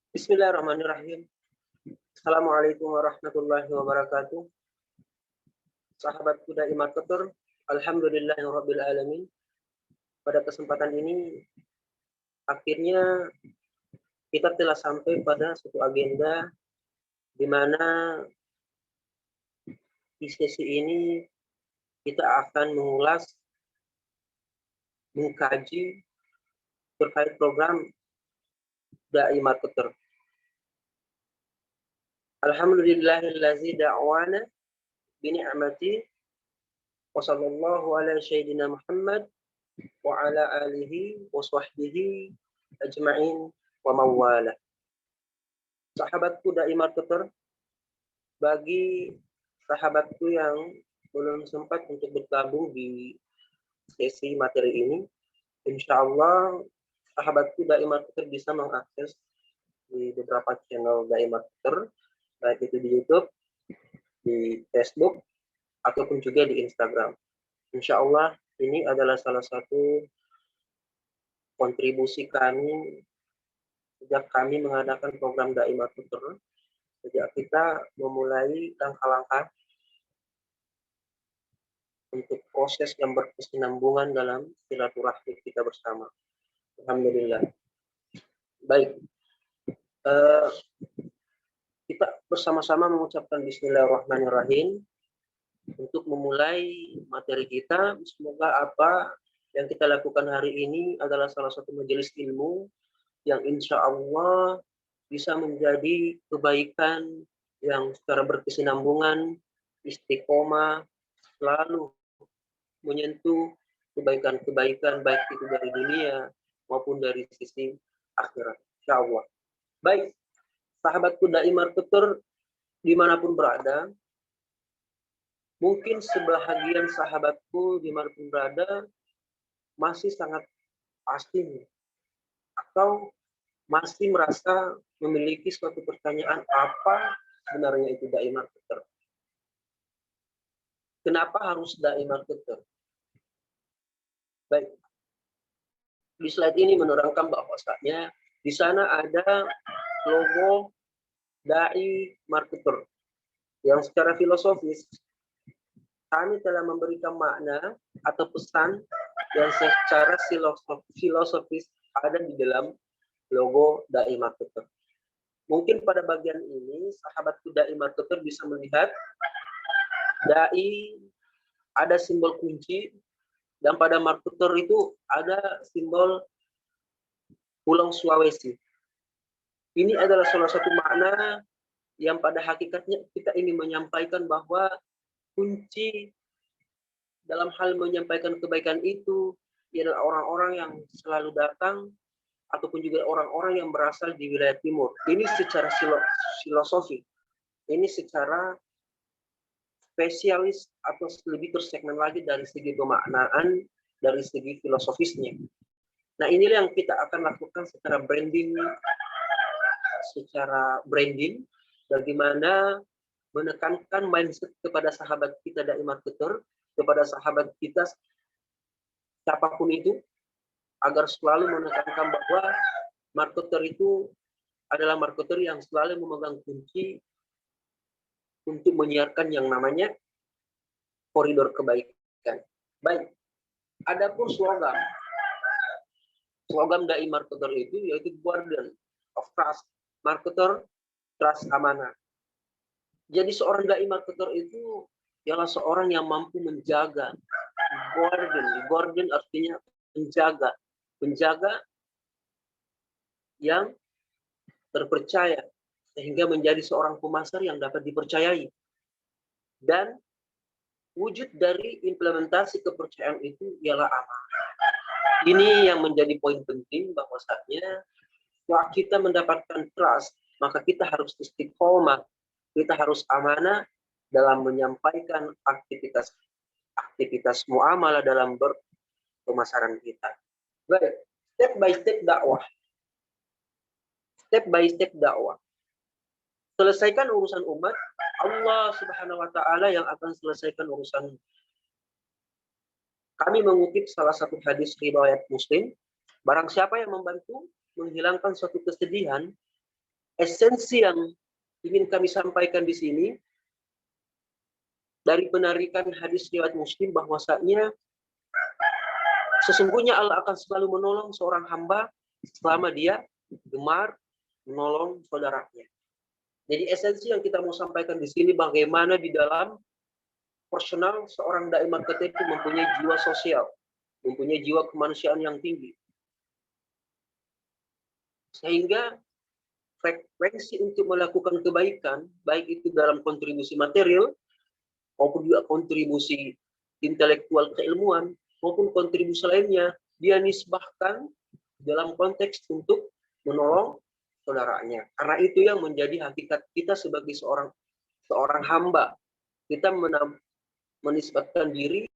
Bismillahirrahmanirrahim. Assalamualaikum warahmatullahi wabarakatuh. Sahabat kuda Imam Tutur, alhamdulillahirabbil alamin. Pada kesempatan ini akhirnya kita telah sampai pada suatu agenda di mana di sesi ini kita akan mengulas, mengkaji terkait program Dai Marketer. Alhamdulillahillazi da'wana bini'mati wa sallallahu ala sayyidina Muhammad wa ala alihi wa sahbihi ajma'in wa mawala. Sahabatku Dai Marketer, bagi sahabatku yang belum sempat untuk bergabung di sesi materi ini, insya Allah sahabatku Dai Marketer bisa mengakses di beberapa channel Dai Marketer, baik itu di YouTube, di Facebook, ataupun juga di Instagram. Insya Allah ini adalah salah satu kontribusi kami sejak kami mengadakan program Dai Marketer, sejak kita memulai langkah-langkah untuk proses yang berkesinambungan dalam silaturahmi kita bersama. Alhamdulillah. Baik, kita bersama-sama mengucapkan Bismillahirrahmanirrahim untuk memulai materi kita. Semoga apa yang kita lakukan hari ini adalah salah satu majelis ilmu yang insya Allah bisa menjadi kebaikan yang secara berkesinambungan, istiqomah, selalu menyentuh kebaikan-kebaikan baik itu dari dunia maupun dari sisi akhirat. Insya Allah. Baik, sahabatku Dai Marketer dimanapun berada, mungkin sebahagian sahabatku dimanapun berada masih sangat asing atau masih merasa memiliki suatu pertanyaan apa sebenarnya itu Dai Marketer. Kenapa harus Dai Marketer? Baik, di slide ini menerangkan bahwasanya di sana ada logo Dai Marketer yang secara filosofis kami telah memberikan makna atau pesan yang secara filosofis ada di dalam logo Dai Marketer. Mungkin pada bagian ini sahabatku Dai Marketer bisa melihat Dai ada simbol kunci, dan pada marketer itu ada simbol Pulau Sulawesi. Ini adalah salah satu makna yang pada hakikatnya kita ingin menyampaikan bahwa kunci dalam hal menyampaikan kebaikan itu adalah orang-orang yang selalu datang ataupun juga orang-orang yang berasal di wilayah timur. Ini secara filosofi, ini secara spesialis atau lebih tersegmen lagi dari segi pemaknaan, dari segi filosofisnya. Nah, inilah yang kita akan lakukan secara branding, bagaimana menekankan mindset kepada sahabat kita Dai Marketer, kepada sahabat kita siapapun itu, agar selalu menekankan bahwa marketer itu adalah marketer yang selalu memegang kunci untuk menyiarkan yang namanya koridor kebaikan. Baik, adapun slogan Dai Marketer itu yaitu Guardian of Trust, marketer trust amanah. Jadi seorang Dai Marketer itu ialah seorang yang mampu menjaga. Guardian artinya menjaga yang terpercaya sehingga menjadi seorang pemasar yang dapat dipercayai. Dan wujud dari implementasi kepercayaan itu ialah amanah. Ini yang menjadi poin penting bahwasanya setelah kita mendapatkan trust, maka kita harus istiqomah, kita harus amanah dalam menyampaikan aktivitas muamalah dalam pemasaran kita. Baik, step by step dakwah. Selesaikan urusan umat, Allah Subhanahu wa taala yang akan selesaikan urusan. Kami mengutip salah satu hadis riwayat Muslim, barang siapa yang membantu menghilangkan suatu kesedihan, esensi yang ingin kami sampaikan di sini dari penarikan hadis riwayat Muslim bahwasanya sesungguhnya Allah akan selalu menolong seorang hamba selama dia gemar menolong saudaranya. Jadi esensi yang kita mau sampaikan di sini bagaimana di dalam personal seorang dai marketer itu mempunyai jiwa sosial, mempunyai jiwa kemanusiaan yang tinggi. Sehingga frekuensi untuk melakukan kebaikan, baik itu dalam kontribusi material, maupun juga kontribusi intelektual keilmuan, maupun kontribusi lainnya, dia nisbahkan dalam konteks untuk menolong saudaranya. Karena itu yang menjadi hakikat kita sebagai seorang hamba. Kita menisbatkan diri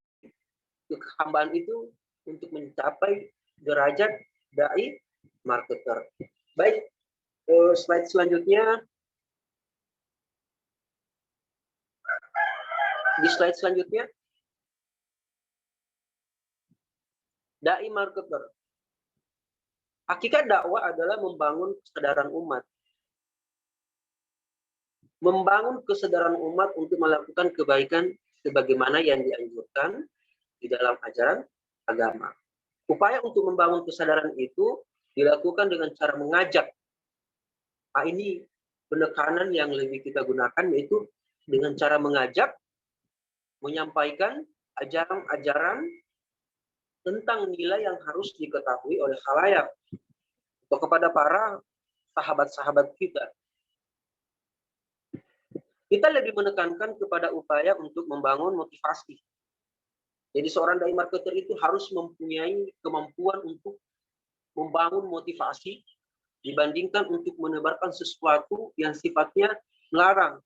ke kehambaan itu untuk mencapai derajat dai marketer. Baik, slide selanjutnya. Di slide selanjutnya, dai marketer. Hakikat dakwah adalah membangun kesadaran umat. Membangun kesadaran umat untuk melakukan kebaikan sebagaimana yang dianjurkan di dalam ajaran agama. Upaya untuk membangun kesadaran itu dilakukan dengan cara mengajak. Nah, ini penekanan yang lebih kita gunakan, yaitu dengan cara mengajak, menyampaikan ajaran-ajaran tentang nilai yang harus diketahui oleh khalayak atau kepada para sahabat-sahabat kita. Kita lebih menekankan kepada upaya untuk membangun motivasi. Jadi seorang dai marketer itu harus mempunyai kemampuan untuk membangun motivasi dibandingkan untuk menebarkan sesuatu yang sifatnya melarang.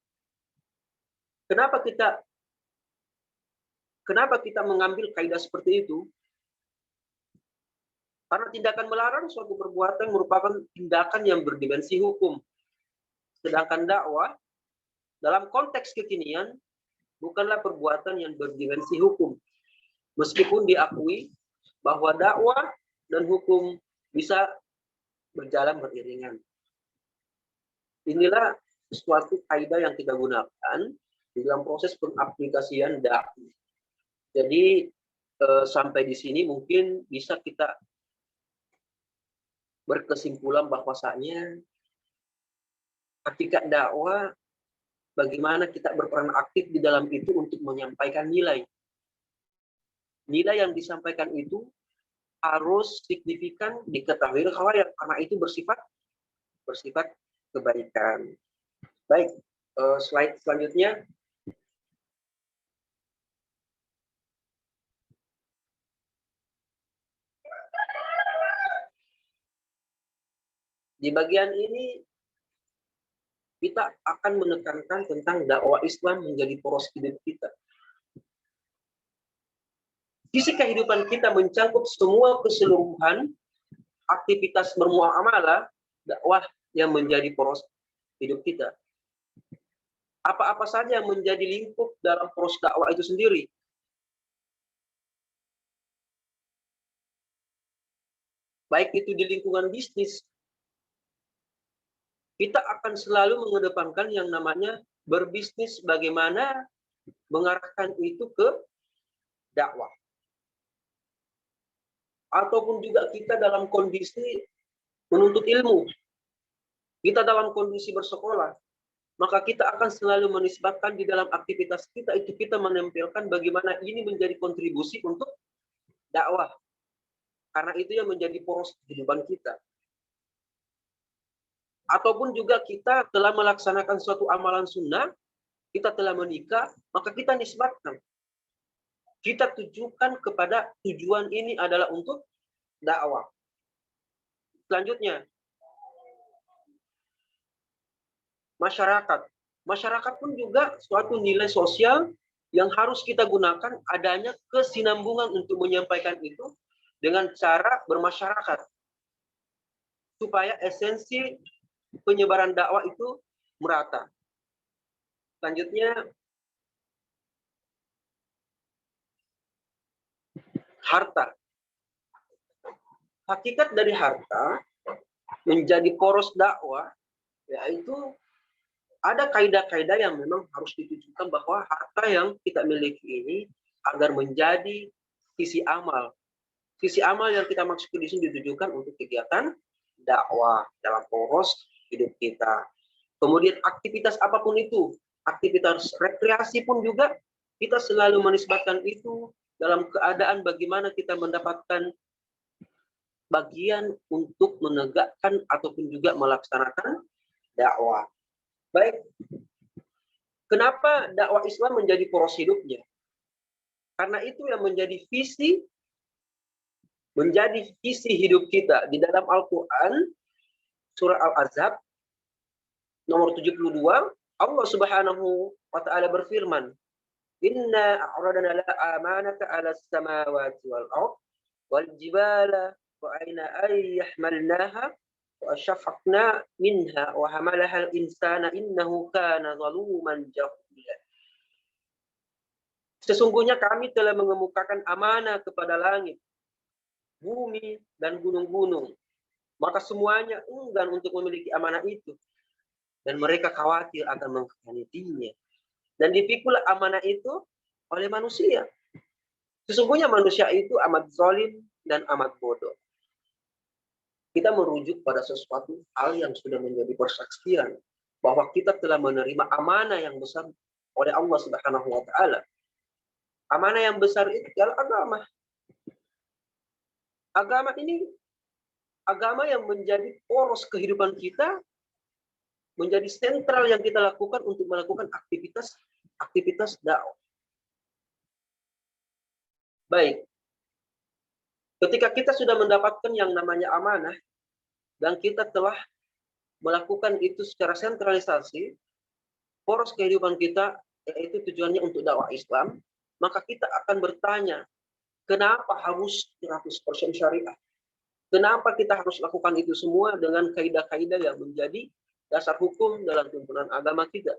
Kenapa kita mengambil kaidah seperti itu? Karena tindakan melarang suatu perbuatan merupakan tindakan yang berdimensi hukum. Sedangkan dakwah dalam konteks kekinian bukanlah perbuatan yang berdimensi hukum. Meskipun diakui bahwa dakwah dan hukum bisa berjalan beriringan. Inilah suatu kaidah yang kita gunakan di dalam proses pengaplikasian dakwah. Jadi sampai di sini mungkin bisa kita berkesimpulan bahwasanya hakikat dakwah bagaimana kita berperan aktif di dalam itu untuk menyampaikan nilai. Nilai yang disampaikan itu harus signifikan diketahui oleh khalayak karena itu bersifat kebaikan. Baik, slide selanjutnya. Di bagian ini kita akan menekankan tentang dakwah Islam menjadi poros hidup kita. Sisi kehidupan kita mencakup semua keseluruhan aktivitas bermuamalah dakwah yang menjadi poros hidup kita. Apa-apa saja yang menjadi lingkup dalam poros dakwah itu sendiri. Baik itu di lingkungan bisnis, kita akan selalu mengedepankan yang namanya berbisnis bagaimana mengarahkan itu ke dakwah. Ataupun juga kita dalam kondisi menuntut ilmu, kita dalam kondisi bersekolah, maka kita akan selalu menisbatkan di dalam aktivitas kita itu kita menempelkan bagaimana ini menjadi kontribusi untuk dakwah. Karena itu yang menjadi poros kehidupan kita. Ataupun juga kita telah melaksanakan suatu amalan sunnah, kita telah menikah, maka kita nisbatkan. Kita tujukan kepada tujuan ini adalah untuk dakwah. Selanjutnya, masyarakat. Masyarakat pun juga suatu nilai sosial yang harus kita gunakan adanya kesinambungan untuk menyampaikan itu dengan cara bermasyarakat. Supaya esensi penyebaran dakwah itu merata. Selanjutnya, harta. Hakikat dari harta menjadi poros dakwah yaitu ada kaidah-kaidah yang memang harus ditujukan bahwa harta yang kita miliki ini agar menjadi sisi amal. Sisi amal yang kita maksud di sini ditujukan untuk kegiatan dakwah dalam poros hidup kita. Kemudian aktivitas apapun itu, aktivitas rekreasi pun juga kita selalu menisbatkan itu dalam keadaan bagaimana kita mendapatkan bagian untuk menegakkan ataupun juga melaksanakan dakwah. Baik, kenapa dakwah Islam menjadi poros hidupnya? Karena itu yang menjadi visi hidup kita. Di dalam Al-Quran, surah Al-Ahzab, nomor 72, Allah Subhanahu wa Ta'ala berfirman, Inna a'radana la amanata ala samawati wal ard wal jibala wa aina ay yahmalnaha wa ashafaqna minha wa hamalaha al-insana innahu kana zaluman jahula. Sesungguhnya kami telah mengemukakan amanah kepada langit, bumi, dan gunung-gunung. Maka semuanya enggan untuk memiliki amanah itu. Dan mereka khawatir akan mengkhianatinya. Dan dipikulah amanah itu oleh manusia. Sesungguhnya manusia itu amat zalim dan amat bodoh. Kita merujuk pada sesuatu hal yang sudah menjadi persaksian bahwa kita telah menerima amanah yang besar oleh Allah Subhanahu wa Ta'ala. Amanah yang besar itu adalah agama. Agama ini agama yang menjadi poros kehidupan kita, menjadi sentral yang kita lakukan untuk melakukan aktivitas dakwah. Baik, ketika kita sudah mendapatkan yang namanya amanah dan kita telah melakukan itu secara sentralisasi, poros kehidupan kita yaitu tujuannya untuk dakwah Islam, maka kita akan bertanya, kenapa harus 100% syariah? Kenapa kita harus lakukan itu semua dengan kaidah-kaidah yang menjadi dasar hukum dalam tuntunan agama kita?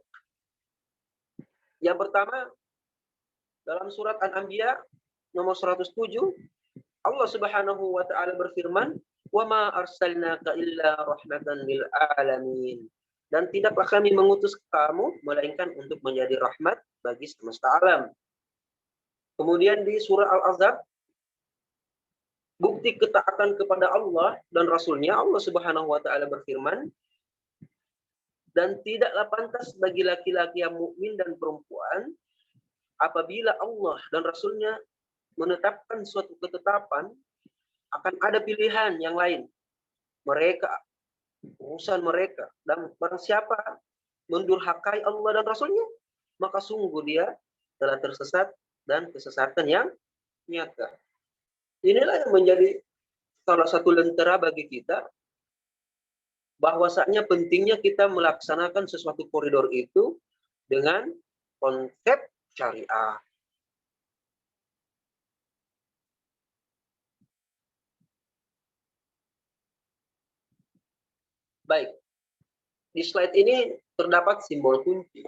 Yang pertama, dalam surat An-Anbiya nomor 107, Allah Subhanahu wa Ta'ala berfirman, "Wa ma arsalnaka illa rahmatan lil alamin." Dan tidaklah kami mengutus kamu melainkan untuk menjadi rahmat bagi semesta alam. Kemudian di surah Al-Ahzab, bukti ketaatan kepada Allah dan Rasul-Nya, Allah Subhanahu wa Ta'ala berfirman, dan tidaklah pantas bagi laki-laki yang mukmin dan perempuan apabila Allah dan Rasul-Nya menetapkan suatu ketetapan akan ada pilihan yang lain. Mereka, urusan mereka, dan barang siapa mendurhakai Allah dan Rasul-Nya, maka sungguh dia telah tersesat dan kesesatan yang nyata. Inilah yang menjadi salah satu lentera bagi kita, bahwasanya pentingnya kita melaksanakan sesuatu koridor itu dengan konsep syariah. Baik, di slide ini terdapat simbol kunci.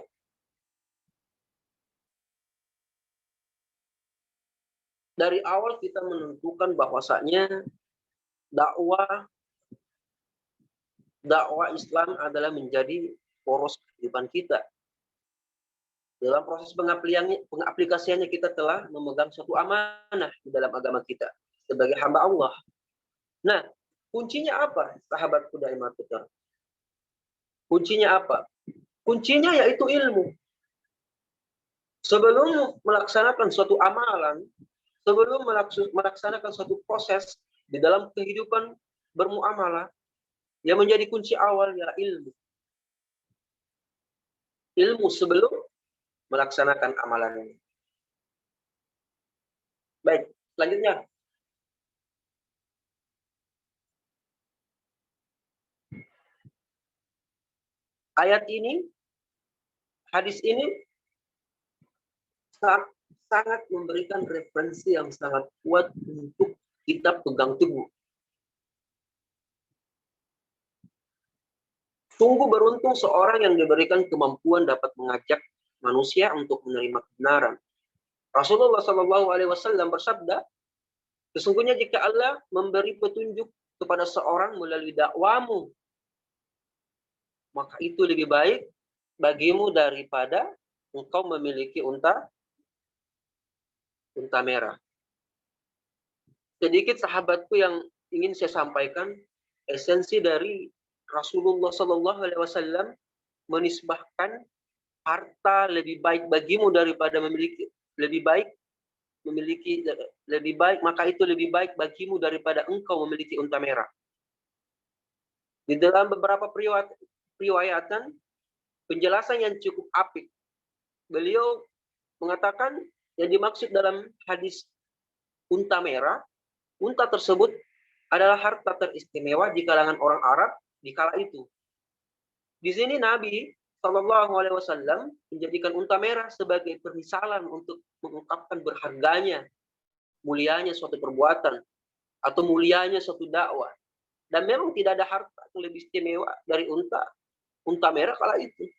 Dari awal kita menentukan bahwasanya dakwah Islam adalah menjadi poros kehidupan kita. Dalam proses pengaplikasiannya kita telah memegang suatu amanah di dalam agama kita sebagai hamba Allah. Nah, kuncinya apa, sahabat kuda imatul? Kuncinya apa? Kuncinya yaitu ilmu. Sebelum melaksanakan suatu amalan, sebelum melaksanakan suatu proses di dalam kehidupan bermuamalah, yang menjadi kunci awal ialah ilmu. Ilmu sebelum melaksanakan amalan ini. Baik, selanjutnya. Ayat ini, hadis ini sangat memberikan referensi yang sangat kuat untuk kita pegang teguh. Sungguh beruntung seorang yang diberikan kemampuan dapat mengajak manusia untuk menerima kebenaran. Rasulullah SAW bersabda, sesungguhnya jika Allah memberi petunjuk kepada seorang melalui dakwamu, maka itu lebih baik bagimu daripada engkau memiliki unta merah. Sedikit sahabatku yang ingin saya sampaikan, esensi dari Rasulullah SAW menisbahkan harta lebih baik bagimu daripada memiliki lebih baik, maka itu lebih baik bagimu daripada engkau memiliki unta merah. Di dalam beberapa periwayatan penjelasan yang cukup apik, beliau mengatakan yang dimaksud dalam hadis unta merah, unta tersebut adalah harta teristimewa di kalangan orang Arab di kala itu. Di sini Nabi Shallallahu Alaihi Wasallam menjadikan unta merah sebagai permisalan untuk mengungkapkan berharganya, mulianya suatu perbuatan atau mulianya suatu dakwah. Dan memang tidak ada harta yang lebih istimewa dari unta merah kala itu.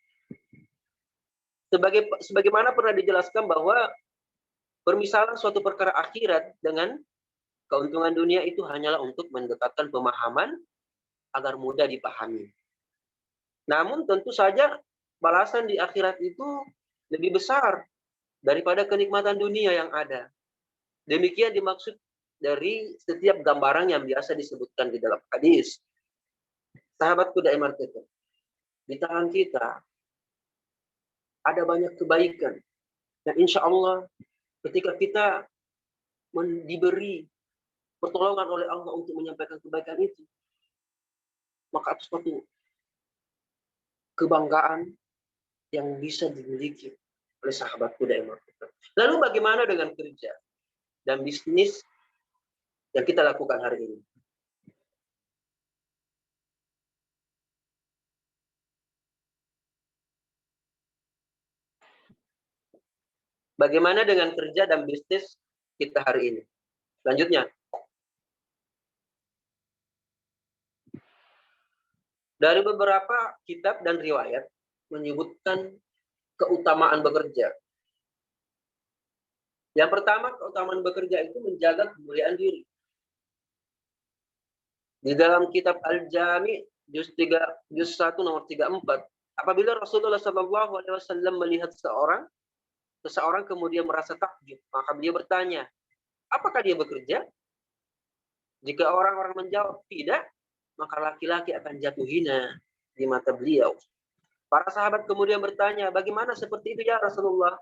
Sebagaimana pernah dijelaskan bahwa permisalan suatu perkara akhirat dengan keuntungan dunia itu hanyalah untuk mendekatkan pemahaman agar mudah dipahami. Namun tentu saja balasan di akhirat itu lebih besar daripada kenikmatan dunia yang ada. Demikian dimaksud dari setiap gambaran yang biasa disebutkan di dalam hadis. Sahabatku daimar kita, di tangan kita ada banyak kebaikan. Dan insya Allah ketika kita diberi pertolongan oleh Allah untuk menyampaikan kebaikan itu, maka itu suatu kebanggaan yang bisa dimiliki oleh sahabatku daimar kita. Lalu bagaimana dengan kerja dan bisnis yang kita lakukan hari ini? Bagaimana dengan kerja dan bisnis kita hari ini? Selanjutnya, dari beberapa kitab dan riwayat menyebutkan keutamaan bekerja. Yang pertama, keutamaan bekerja itu menjaga kemuliaan diri. Di dalam kitab Al-Jami juz 1 nomor 34, apabila Rasulullah SAW melihat seseorang kemudian merasa takjub, maka beliau bertanya, apakah dia bekerja? Jika orang-orang menjawab tidak, maka laki-laki akan jatuh hina di mata beliau. Para sahabat kemudian bertanya, bagaimana seperti itu ya Rasulullah?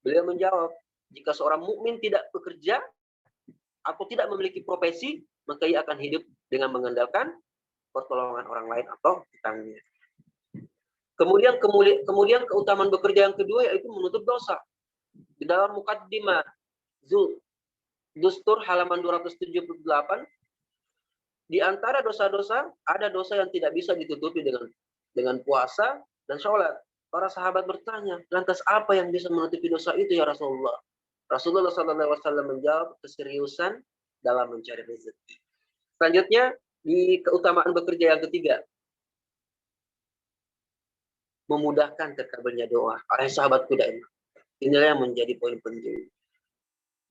Beliau menjawab, jika seorang mukmin tidak bekerja atau tidak memiliki profesi, maka ia akan hidup dengan mengandalkan pertolongan orang lain atau hutangnya. Kemudian keutamaan bekerja yang kedua yaitu menutup dosa. Di dalam Muqaddimah Dustur halaman 278, di antara dosa-dosa ada dosa yang tidak bisa ditutupi dengan puasa dan sholat. Para sahabat bertanya, lantas apa yang bisa menutupi dosa itu ya Rasulullah? Rasulullah SAW menjawab, keseriusan dalam mencari rezeki. Selanjutnya, di keutamaan bekerja yang ketiga, memudahkan terkabulnya doa. Oleh sahabatku daimah, inilah yang menjadi poin penting.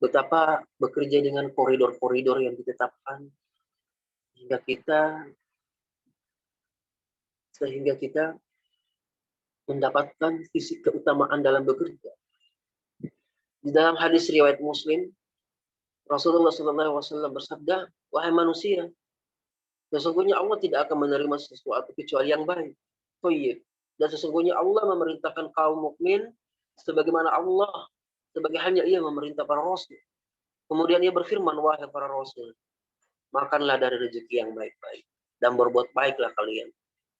Betapa bekerja dengan koridor-koridor yang ditetapkan sehingga kita mendapatkan sisi keutamaan dalam bekerja. Di dalam hadis riwayat Muslim, Rasulullah SAW bersabda, wahai manusia, sesungguhnya Allah tidak akan menerima sesuatu kecuali yang baik. Dan sesungguhnya Allah memerintahkan kaum mukmin sebagaimana hanya ia memerintah para rasul. Kemudian ia berfirman, wahai para rasul, makanlah dari rezeki yang baik-baik dan berbuat baiklah kalian.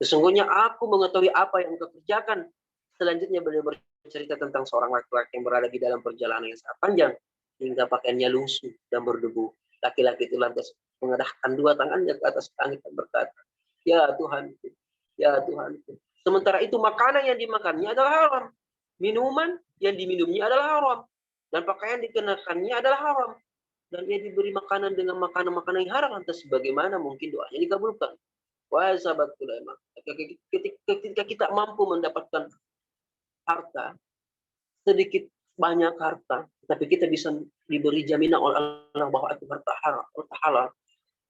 Sesungguhnya aku mengetahui apa yang engkau kerjakan. Selanjutnya beliau bercerita tentang seorang laki-laki yang berada di dalam perjalanan yang sangat panjang hingga pakaiannya lusuh dan berdebu. Laki-laki itu lantas mengadahkan dua tangannya ke atas langit dan berkata, ya Tuhan, ya Tuhan. Sementara itu makanan yang dimakannya adalah haram, minuman yang diminumnya adalah haram, dan pakaian dikenakannya adalah haram. Dan ia diberi makanan dengan makanan-makanan yang haram, lantas bagaimana mungkin doanya dikabulkan? Wahai sahabat ulama, ketika kita mampu mendapatkan harta, sedikit banyak harta, tapi kita bisa diberi jaminan oleh Allah bahwa itu harta halal,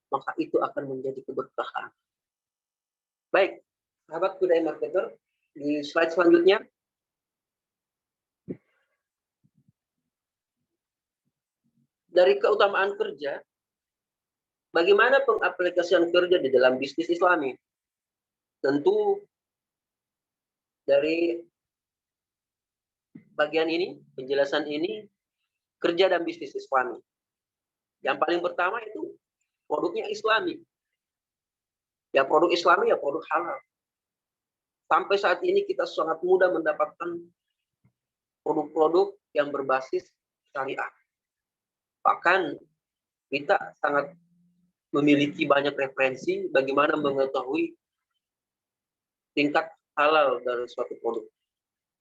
maka itu akan menjadi keberkahan. Baik, Sahabat Kudai Marketer, di slide selanjutnya. Dari keutamaan kerja, bagaimana pengaplikasian kerja di dalam bisnis Islami? Tentu dari bagian ini, penjelasan ini, kerja dan bisnis Islami. Yang paling pertama itu produknya Islami. Ya produk Islami, ya produk halal. Sampai saat ini kita sangat mudah mendapatkan produk-produk yang berbasis syariah. Bahkan kita sangat memiliki banyak referensi bagaimana mengetahui tingkat halal dari suatu produk.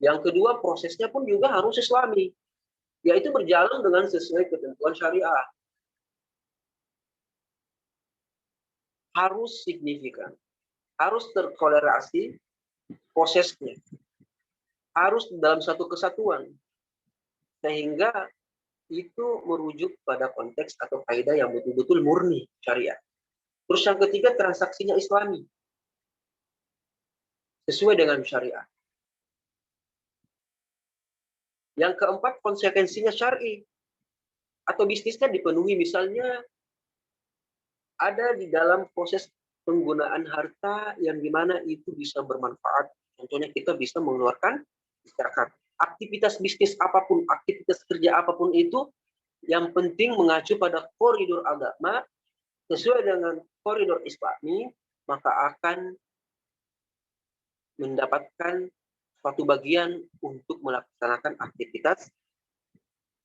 Yang kedua, prosesnya pun juga harus Islami, yaitu berjalan dengan sesuai ketentuan syariah. Harus signifikan, harus terkolerasi prosesnya, harus dalam satu kesatuan, sehingga itu merujuk pada konteks atau kaidah yang betul-betul murni syariah. Terus yang ketiga, transaksinya Islami, sesuai dengan syariah. Yang keempat, konsekuensinya syar'i, atau bisnisnya dipenuhi, misalnya ada di dalam proses penggunaan harta yang dimana itu bisa bermanfaat. Contohnya kita bisa mengeluarkan zakat. Aktivitas bisnis apapun, aktivitas kerja apapun itu, yang penting mengacu pada koridor agama, sesuai dengan koridor Islami, maka akan mendapatkan suatu bagian untuk melaksanakan aktivitas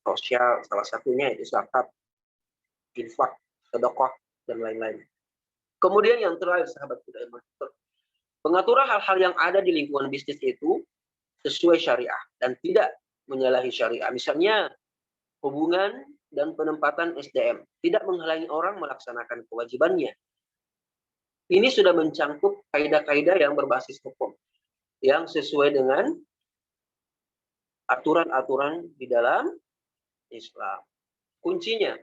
sosial, salah satunya itu zakat, infak, sedekah, dan lain-lain. Kemudian yang terakhir, sahabat Kudai Marketer, pengaturan hal-hal yang ada di lingkungan bisnis itu sesuai syariah dan tidak menyalahi syariah. Misalnya hubungan dan penempatan SDM tidak menghalangi orang melaksanakan kewajibannya. Ini sudah mencangkup kaidah-kaidah yang berbasis hukum yang sesuai dengan aturan-aturan di dalam Islam. Kuncinya,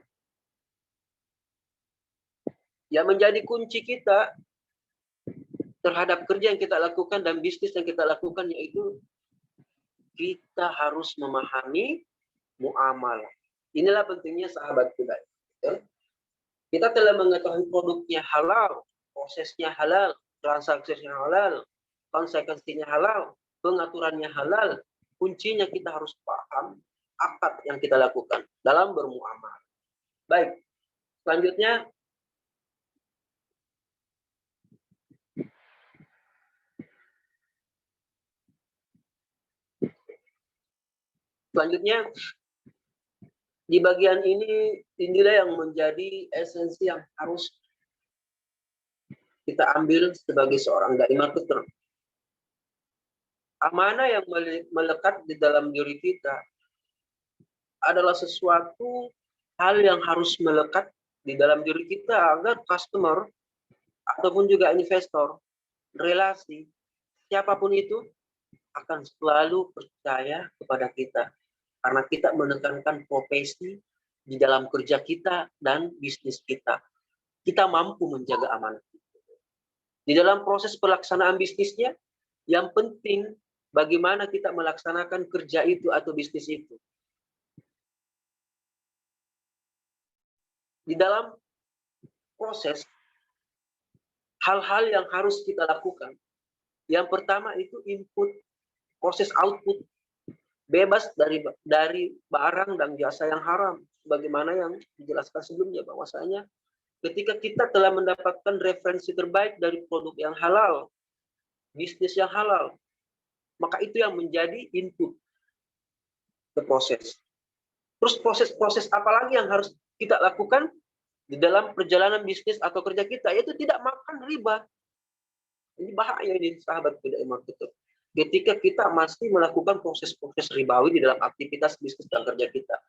yang menjadi kunci kita terhadap kerja yang kita lakukan dan bisnis yang kita lakukan, yaitu kita harus memahami muamalah. Inilah pentingnya sahabat Kudai. Kita telah mengetahui produknya halal, prosesnya halal, transaksinya halal, konsekuensinya halal, pengaturannya halal. Kuncinya kita harus paham akad yang kita lakukan dalam bermuamalah. Baik, selanjutnya di bagian ini, inilah yang menjadi esensi yang harus kita ambil sebagai seorang dai marketer. Amanah yang melekat di dalam diri kita adalah sesuatu hal yang harus melekat di dalam diri kita agar customer ataupun juga investor, relasi, siapapun itu akan selalu percaya kepada kita. Karena kita menekankan profesi di dalam kerja kita dan bisnis kita. Kita mampu menjaga amanah. Di dalam proses pelaksanaan bisnisnya, yang penting bagaimana kita melaksanakan kerja itu atau bisnis itu. Di dalam proses, hal-hal yang harus kita lakukan. Yang pertama itu input, proses output. Bebas dari barang dan jasa yang haram. Bagaimana yang dijelaskan sebelumnya, bahwasanya ketika kita telah mendapatkan referensi terbaik dari produk yang halal, bisnis yang halal, maka itu yang menjadi input ke proses. Terus proses-proses apa lagi yang harus kita lakukan di dalam perjalanan bisnis atau kerja kita, yaitu tidak makan riba. Ini bahaya ini, sahabat tidak marketer. Ketika kita masih melakukan proses-proses ribawi di dalam aktivitas bisnis dan kerja kita.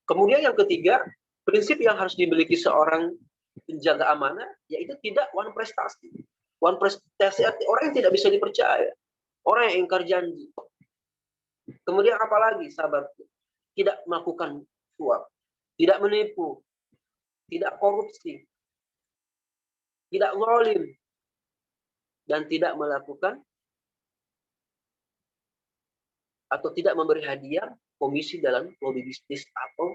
Kemudian yang ketiga, prinsip yang harus dimiliki seorang penjaga amanah, yaitu tidak one prestasi. One prestasi arti orang yang tidak bisa dipercaya. Orang yang ingkar janji. Kemudian apalagi, sahabat? Tidak melakukan suap. Tidak menipu. Tidak korupsi. Tidak zalim. dan tidak melakukan atau tidak memberi hadiah komisi dalam lobby bisnis atau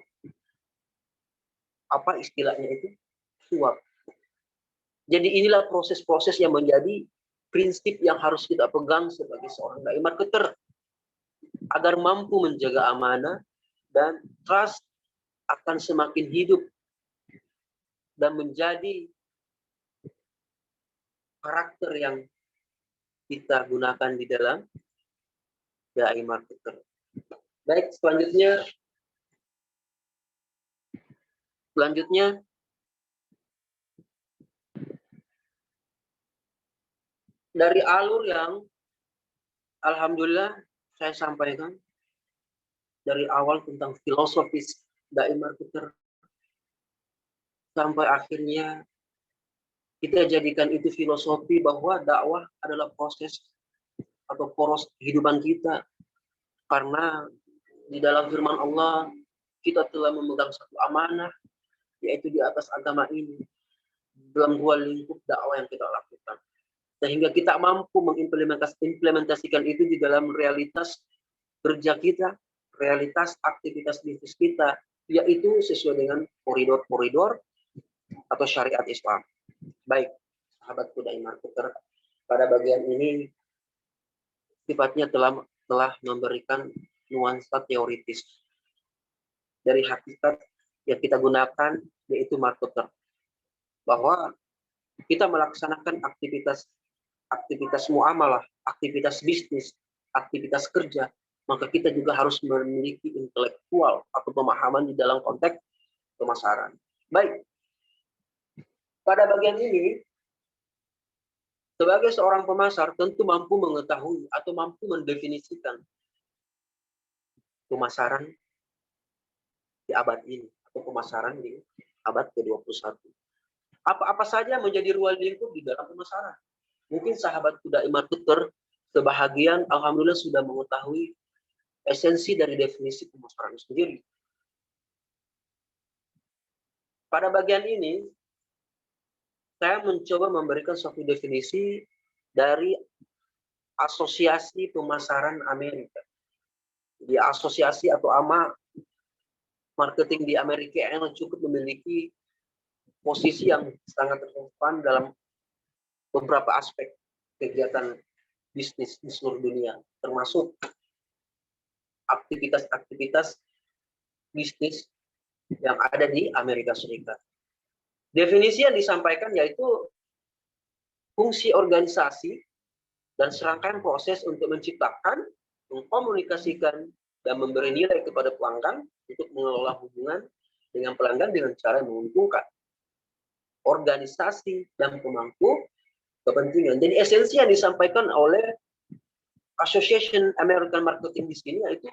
apa istilahnya itu, suap. Jadi inilah proses-proses yang menjadi prinsip yang harus kita pegang sebagai seorang dai marketer agar mampu menjaga amanah dan trust akan semakin hidup dan menjadi karakter yang kita gunakan di dalam dai marketer. Baik, selanjutnya dari alur yang alhamdulillah saya sampaikan dari awal tentang filosofis dai marketer sampai akhirnya kita jadikan itu filosofi bahwa dakwah adalah proses atau poros kehidupan kita, karena di dalam firman Allah kita telah memegang satu amanah, yaitu di atas agama ini dalam dua lingkup dakwah yang kita lakukan, sehingga kita mampu mengimplementasikan itu di dalam realitas kerja kita, realitas aktivitas bisnis kita, yaitu sesuai dengan koridor-koridor atau syariat Islam. Baik, sahabatku dai marketer, pada bagian ini sifatnya telah memberikan nuansa teoritis dari hakikat yang kita gunakan, yaitu marketer, bahwa kita melaksanakan aktivitas muamalah, aktivitas bisnis, aktivitas kerja, maka kita juga harus memiliki intelektual atau pemahaman di dalam konteks pemasaran. Baik, pada bagian ini sebagai seorang pemasar tentu mampu mengetahui atau mampu mendefinisikan pemasaran di abad ini atau pemasaran di abad ke-21. Apa-apa saja menjadi ruang lingkup di dalam pemasaran. Mungkin sahabat dai marketer sebahagian alhamdulillah sudah mengetahui esensi dari definisi pemasaran sendiri. Pada bagian ini saya mencoba memberikan suatu definisi dari Asosiasi Pemasaran Amerika. Di asosiasi atau AMA marketing di Amerika yang cukup memiliki posisi yang sangat relevan dalam beberapa aspek kegiatan bisnis di seluruh dunia, termasuk aktivitas-aktivitas bisnis yang ada di Amerika Serikat. Definisi yang disampaikan yaitu fungsi organisasi dan serangkaian proses untuk menciptakan, mengkomunikasikan, dan memberi nilai kepada pelanggan untuk mengelola hubungan dengan pelanggan dengan cara yang menguntungkan organisasi dan pemangku kepentingan. Jadi esensi yang disampaikan oleh Association American Marketing di sini yaitu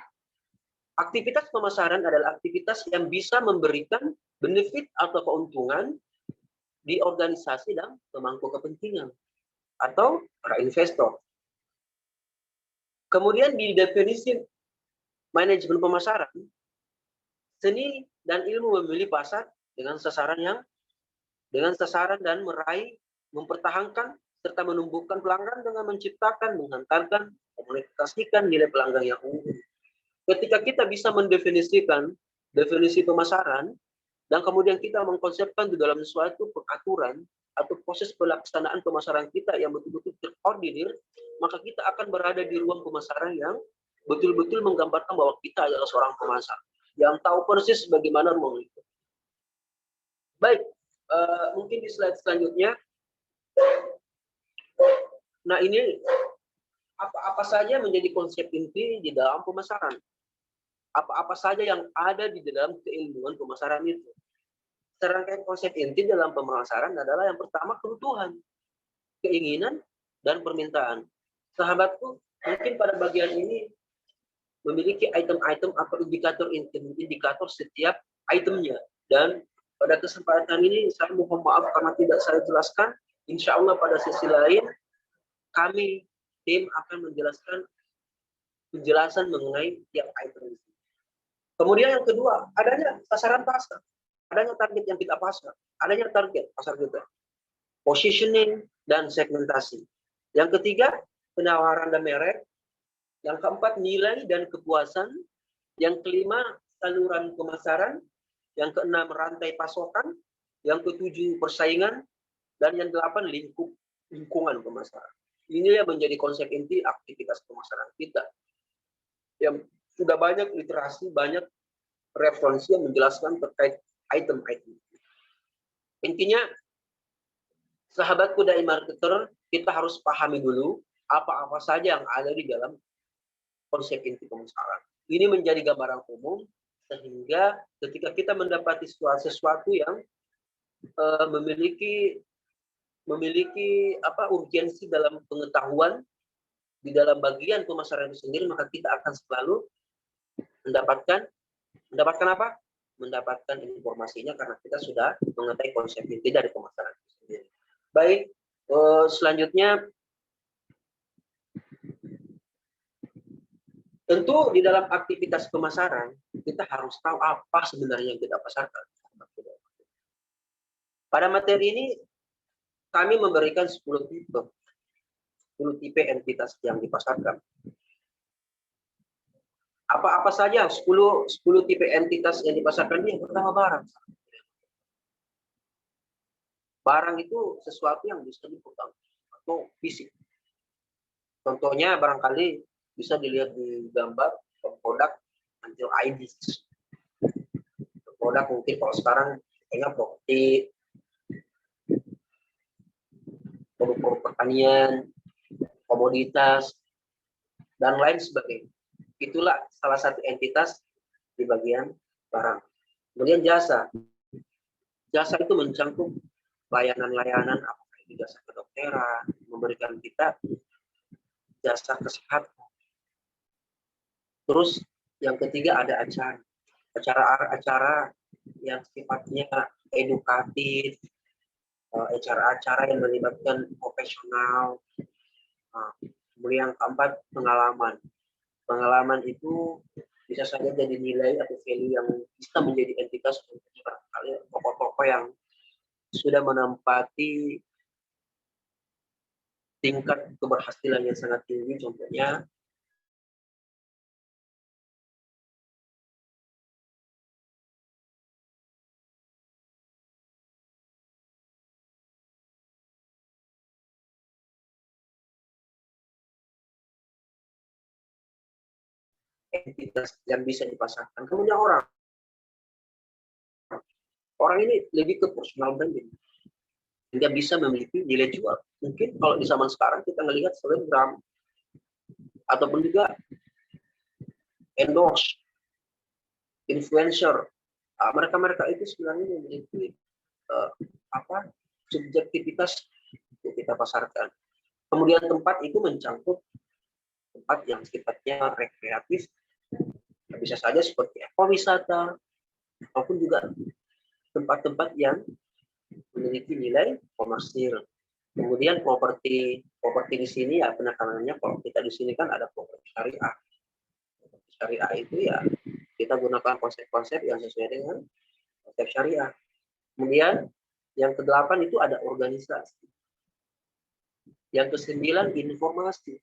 aktivitas pemasaran adalah aktivitas yang bisa memberikan benefit atau keuntungan di organisasi dan pemangku kepentingan atau para investor. Kemudian di definisi manajemen pemasaran, seni dan ilmu memilih pasar dengan sasaran dan meraih, mempertahankan serta menumbuhkan pelanggan dengan menciptakan, menghantarkan, komunikasikan nilai pelanggan yang unggul. Ketika kita bisa mendefinisikan definisi pemasaran dan kemudian kita mengkonsepkan di dalam suatu pengaturan atau proses pelaksanaan pemasaran kita yang betul-betul terkoordinir, maka kita akan berada di ruang pemasaran yang betul-betul menggambarkan bahwa kita adalah seorang pemasar yang tahu persis bagaimana ruang itu. Baik, mungkin di slide selanjutnya. Nah, ini apa saja menjadi konsep inti di dalam pemasaran. Apa-apa saja yang ada di dalam keilmuan pemasaran itu. Serangkaian konsep inti dalam pemasaran adalah yang pertama kebutuhan, keinginan, dan permintaan. Sahabatku, mungkin pada bagian ini memiliki item-item atau indikator setiap itemnya. Dan pada kesempatan ini saya mohon maaf karena tidak saya jelaskan. Insya Allah pada sesi lain kami tim akan menjelaskan penjelasan mengenai tiap item itu. Kemudian yang kedua, adanya sasaran pasar, adanya target yang kita pasar, adanya target pasar kita, positioning dan segmentasi. Yang ketiga, penawaran dan merek. Yang keempat, nilai dan kepuasan. Yang kelima, saluran pemasaran. Yang keenam, rantai pasokan. Yang ketujuh, persaingan. Dan yang delapan, lingkungan pemasaran. Ini yang menjadi konsep inti aktivitas pemasaran kita. Yang sudah banyak literasi, banyak referensi yang menjelaskan terkait item-item. Intinya, sahabatku dari marketer, kita harus pahami dulu apa-apa saja yang ada di dalam konsep inti pemasaran. Ini menjadi gambaran umum, sehingga ketika kita mendapati sesuatu yang memiliki urgensi dalam pengetahuan di dalam bagian pemasaran itu sendiri, maka kita akan selalu mendapatkan apa? Mendapatkan informasinya karena kita sudah mengetahui konsep inti dari pemasaran itu sendiri. Baik, selanjutnya tentu di dalam aktivitas pemasaran kita harus tahu apa sebenarnya yang kita pasarkan. Pada materi ini kami memberikan 10 tipe entitas yang dipasarkan. Apa saja 10 tipe entitas yang dipasarkan ini? Yang pertama, barang. Barang itu sesuatu yang bisa dipegang atau fisik. Contohnya barangkali bisa dilihat di gambar produk until ID. Produk mungkin kalau sekarang kayaknya properti, produk pertanian, komoditas, dan lain sebagainya. Itulah salah satu entitas di bagian barang. Kemudian jasa. Jasa itu mencakup layanan-layanan, apakah itu jasa kedokteran, memberikan kita jasa kesehatan. Terus yang ketiga ada acara yang sifatnya edukatif, acara-acara yang melibatkan profesional. Kemudian yang keempat, pengalaman itu bisa saja jadi nilai atau value yang bisa menjadi entitas untuk tokoh-tokoh yang sudah menempati tingkat keberhasilan yang sangat tinggi. Contohnya entitas yang bisa dipasarkan. Kemudian orang ini lebih ke personal branding, dia bisa memiliki nilai jual. Mungkin kalau di zaman sekarang kita melihat selebgram ataupun juga endorse, influencer, mereka itu sebenarnya memiliki subjektivitas yang kita pasarkan. Kemudian tempat itu mencakup tempat yang sifatnya rekreatif, bisa saja seperti ekowisata, ataupun juga tempat-tempat yang memiliki nilai komersil. Kemudian properti di sini ya penekanannya, kalau kita di sini kan ada properti syariah. Properti syariah itu ya kita gunakan konsep-konsep yang sesuai dengan konsep syariah. Kemudian yang ke-8 itu ada organisasi. Yang ke-9 informasi.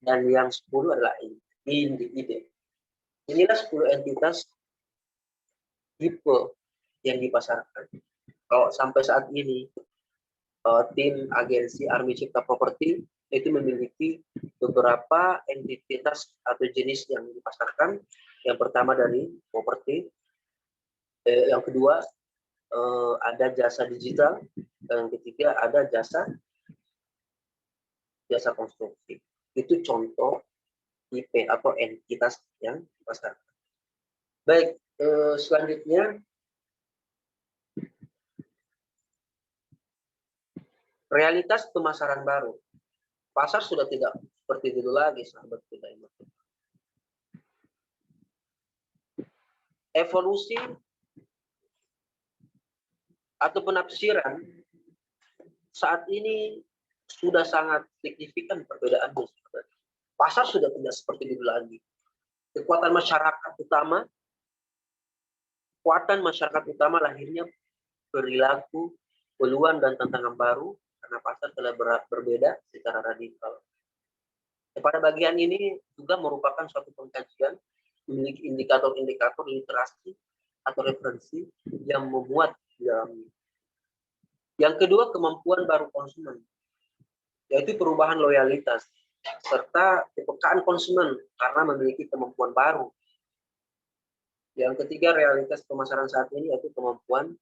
Dan yang 10 adalah ide. Inilah 10 entitas tipe yang dipasarkan. Kalau sampai saat ini tim agensi Army Cipta Property itu memiliki beberapa entitas atau jenis yang dipasarkan. Yang pertama dari properti, yang kedua ada jasa digital, dan yang ketiga ada jasa konstruksi. Itu contoh tipe atau entitas yang dipasarkan. Baik, selanjutnya realitas pemasaran baru. Pasar sudah tidak seperti dulu lagi, sahabat kita ini. Evolusi atau penafsiran saat ini sudah sangat signifikan perbedaannya. Pasar sudah tidak seperti dulu lagi. Kekuatan masyarakat utama lahirnya perilaku, peluang dan tantangan baru karena pasar telah berbeda secara radikal. Pada bagian ini juga merupakan suatu pengkajian memiliki indikator-indikator literasi atau referensi yang memuat di dalamnya. Yang kedua, kemampuan baru konsumen, yaitu perubahan loyalitas serta kepekaan konsumen karena memiliki kemampuan baru. Yang ketiga, realitas pemasaran saat ini yaitu kemampuan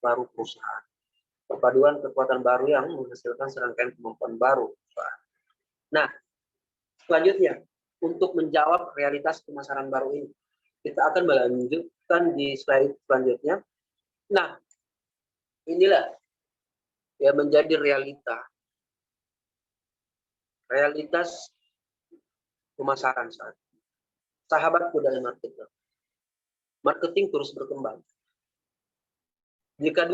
baru perusahaan. Perpaduan kekuatan baru yang menghasilkan serangkaian kemampuan baru. Nah, selanjutnya, untuk menjawab realitas pemasaran baru ini, kita akan melanjutkan di slide selanjutnya. Nah, inilah yang menjadi realitas pemasaran saat ini. Sahabatku dari marketer, marketing terus berkembang. Jika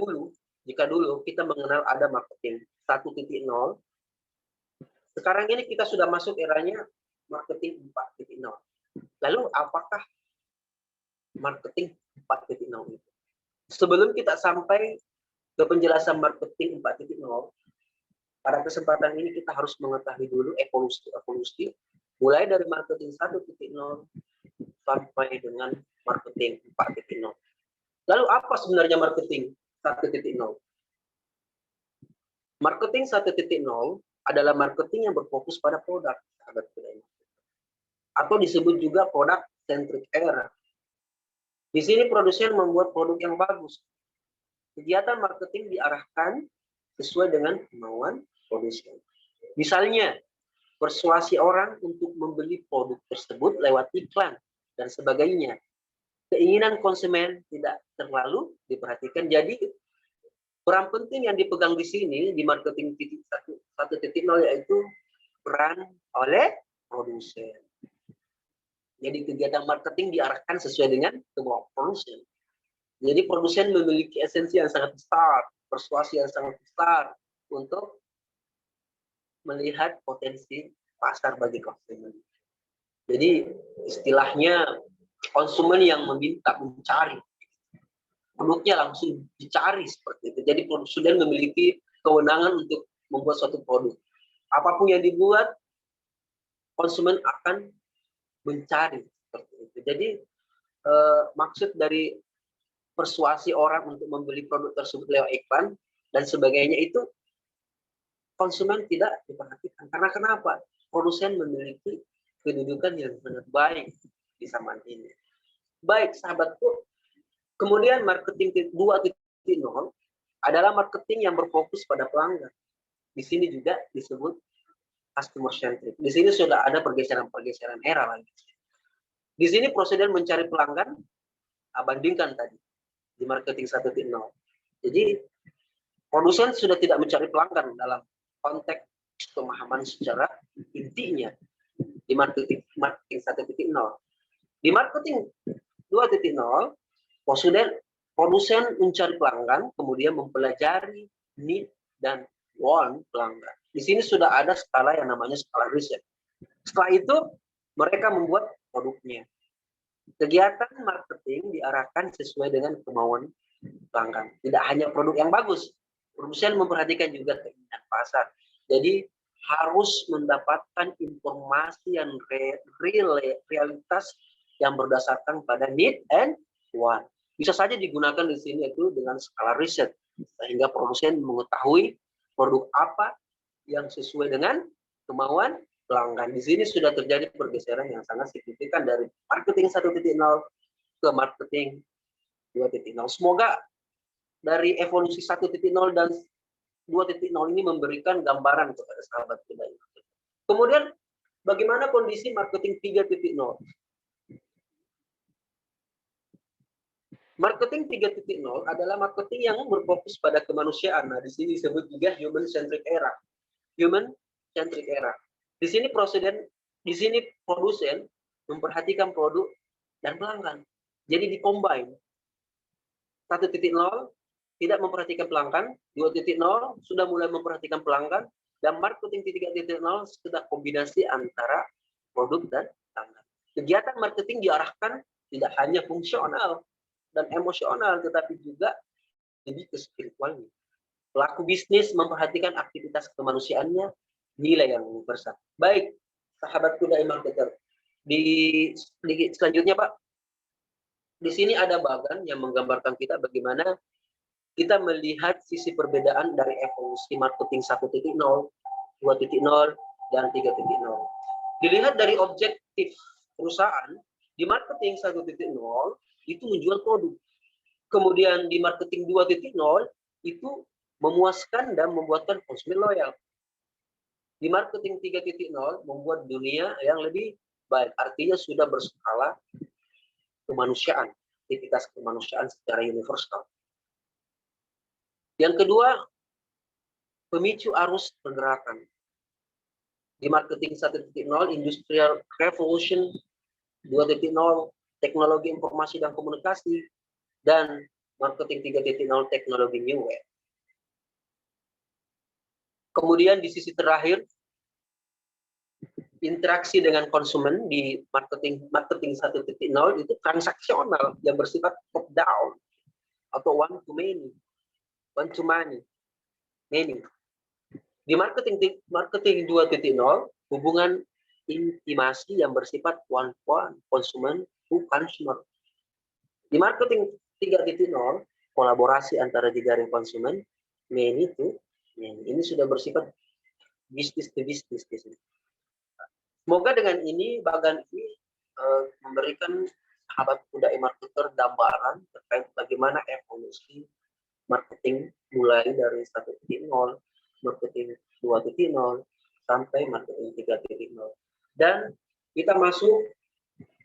dulu kita mengenal ada marketing 1.0, sekarang ini kita sudah masuk eranya marketing 4.0. Lalu apakah marketing 4.0 itu? Sebelum kita sampai ke penjelasan marketing 4.0, pada kesempatan ini kita harus mengetahui dulu evolusi mulai dari marketing 1.0 sampai dengan marketing 4.0. Lalu apa sebenarnya marketing 1.0? Marketing 1.0 adalah marketing yang berfokus pada produk, sahabat budaya. Atau disebut juga product centric era. Di sini produsen membuat produk yang bagus. Kegiatan marketing diarahkan sesuai dengan kemauan produsen. Misalnya, persuasi orang untuk membeli produk tersebut lewat iklan dan sebagainya. Keinginan konsumen tidak terlalu diperhatikan. Jadi, peran penting yang dipegang di sini di marketing 1.0 yaitu peran oleh produsen. Jadi kegiatan marketing diarahkan sesuai dengan kemauan produsen. Jadi produsen memiliki esensi yang sangat besar, persuasi yang sangat besar untuk melihat potensi pasar bagi konsumen. Jadi istilahnya konsumen yang mencari produknya langsung dicari seperti itu. Jadi produsen memiliki kewenangan untuk membuat suatu produk. Apapun yang dibuat, konsumen akan mencari seperti itu. Jadi maksud dari persuasi orang untuk membeli produk tersebut lewat iklan dan sebagainya itu konsumen tidak diperhatikan. Karena kenapa? Produsen memiliki kedudukan yang sangat baik di zaman ini. Baik, sahabatku. Kemudian marketing 2.0 adalah marketing yang berfokus pada pelanggan. Di sini juga disebut customer centric. Di sini sudah ada pergeseran era lagi. Di sini prosedur mencari pelanggan bandingkan tadi di marketing 1.0. Jadi produsen sudah tidak mencari pelanggan dalam konteks pemahaman secara intinya di marketing 1.0. Di marketing 2.0 produsen mencari pelanggan, kemudian mempelajari need dan want pelanggan. Di sini sudah ada skala yang namanya skala riset. Setelah itu, mereka membuat produknya. Kegiatan marketing diarahkan sesuai dengan kemauan pelanggan. Tidak hanya produk yang bagus, produsen memperhatikan juga keinginan pasar. Jadi harus mendapatkan informasi yang realitas yang berdasarkan pada need and want. Bisa saja digunakan di sini itu dengan skala riset, sehingga produsen mengetahui produk apa yang sesuai dengan kemauan pelanggan. Di sini sudah terjadi pergeseran yang sangat signifikan dari marketing 1.0 ke marketing 2.0. Semoga dari evolusi 1.0 dan 2.0 ini memberikan gambaran kepada sahabat kita. Kemudian bagaimana kondisi marketing 3.0? Marketing 3.0 adalah marketing yang berfokus pada kemanusiaan. Nah, di sini disebut juga human centric era. Human centric era. Di sini produsen memperhatikan produk dan pelanggan. Jadi di-combine. 1.0 tidak memperhatikan pelanggan, 2.0 sudah mulai memperhatikan pelanggan, dan marketing 3.0 sudah kombinasi antara produk dan pelanggan. Kegiatan marketing diarahkan tidak hanya fungsional dan emosional, tetapi juga lebih ke spiritualnya. Pelaku bisnis memperhatikan aktivitas kemanusiaannya, nilai yang universal. Baik, sahabatku dari marketer. Di selanjutnya Pak, di sini ada bagan yang menggambarkan kita bagaimana kita melihat sisi perbedaan dari evolusi marketing 1.0, 2.0, dan 3.0. Dilihat dari objektif perusahaan, di marketing 1.0 itu menjual produk. Kemudian di marketing 2.0 itu memuaskan dan membuatkan konsumen loyal. Di marketing 3.0 membuat dunia yang lebih baik. Artinya sudah berskala kemanusiaan, aktivitas kemanusiaan secara universal. Yang kedua, pemicu arus pergerakan. Di marketing 1.0, industrial revolution, 2.0, teknologi informasi dan komunikasi, dan marketing 3.0, teknologi new wave. Kemudian di sisi terakhir, interaksi dengan konsumen di marketing 1.0 itu transaksional yang bersifat top down atau one to many, many. Di marketing 2.0 hubungan intimasi yang bersifat one to one, konsumen to consumer. Di marketing 3.0 kolaborasi antara jejaring konsumen many to many. Ini sudah bersifat business to business. Semoga dengan ini bagan ini memberikan sahabat muda marketer gambaran terkait bagaimana evolusi marketing mulai dari 1.0, marketing 2.0 sampai marketing 3.0. Dan kita masuk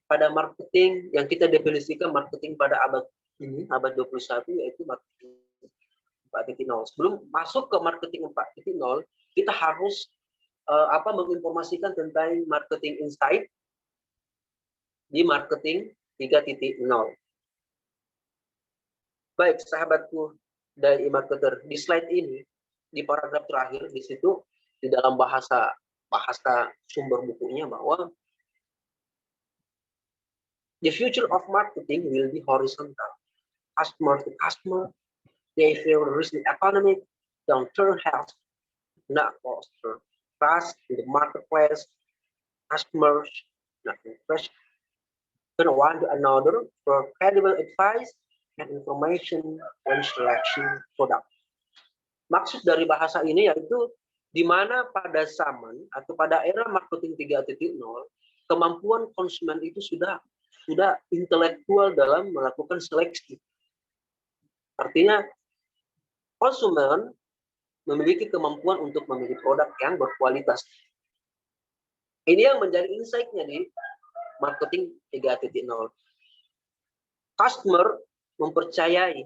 pada marketing yang kita definisikan marketing pada abad ini, abad 21, yaitu marketing 4.0. Sebelum masuk ke marketing 4.0, kita harus menginformasikan tentang marketing insight di marketing 3.0. Baik, sahabatku dari marketer, di slide ini, di paragraf terakhir, di situ, di dalam bahasa sumber bukunya bahwa the future of marketing will be horizontal, customer to customer, behavioristic economic, downturn health, not foster trust in the marketplace, customers, not impressed, one to another for credible advice and information when selection product. Maksud dari bahasa ini yaitu di mana pada zaman atau pada era marketing 3.0 kemampuan konsumen itu sudah intelektual dalam melakukan seleksi. Artinya konsumen memiliki kemampuan untuk memilih produk yang berkualitas. Ini yang menjadi insight-nya di marketing 3.0. Customer mempercayai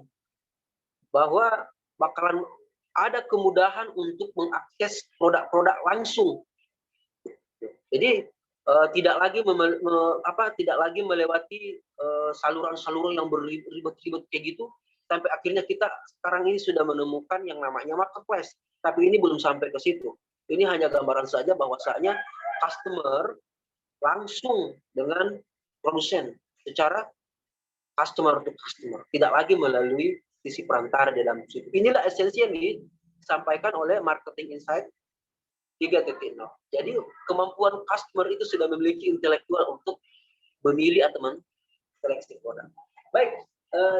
bahwa bakalan ada kemudahan untuk mengakses produk-produk langsung. Jadi tidak lagi melewati saluran-saluran yang berribet-ribet kayak gitu, sampai akhirnya kita sekarang ini sudah menemukan yang namanya marketplace. Tapi ini belum sampai ke situ. Ini hanya gambaran saja bahwasanya customer langsung dengan produsen secara customer to customer, tidak lagi melalui sisi perantara di dalam situ. Inilah esensi yang disampaikan oleh marketing insight 3.0. Jadi kemampuan customer itu sudah memiliki intelektual untuk memilih atau menseleksi produk. Baik,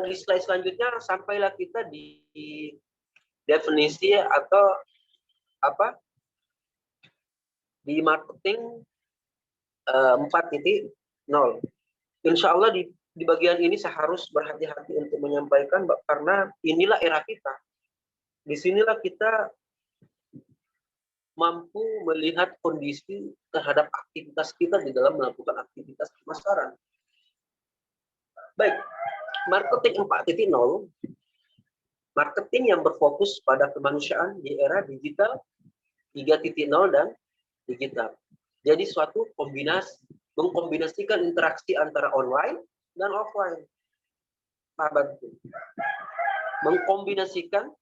di slide selanjutnya sampailah kita di definisi atau di marketing 4.0. Insya Allah di bagian ini saya harus berhati-hati untuk menyampaikan karena inilah era kita. Disinilah kita mampu melihat kondisi terhadap aktivitas kita di dalam melakukan aktivitas pemasaran. Baik, marketing 4.0, marketing yang berfokus pada kemanusiaan di era digital 3.0 dan digital. Jadi suatu mengkombinasikan interaksi antara online dan offline. Sahabatku, mengkombinasikan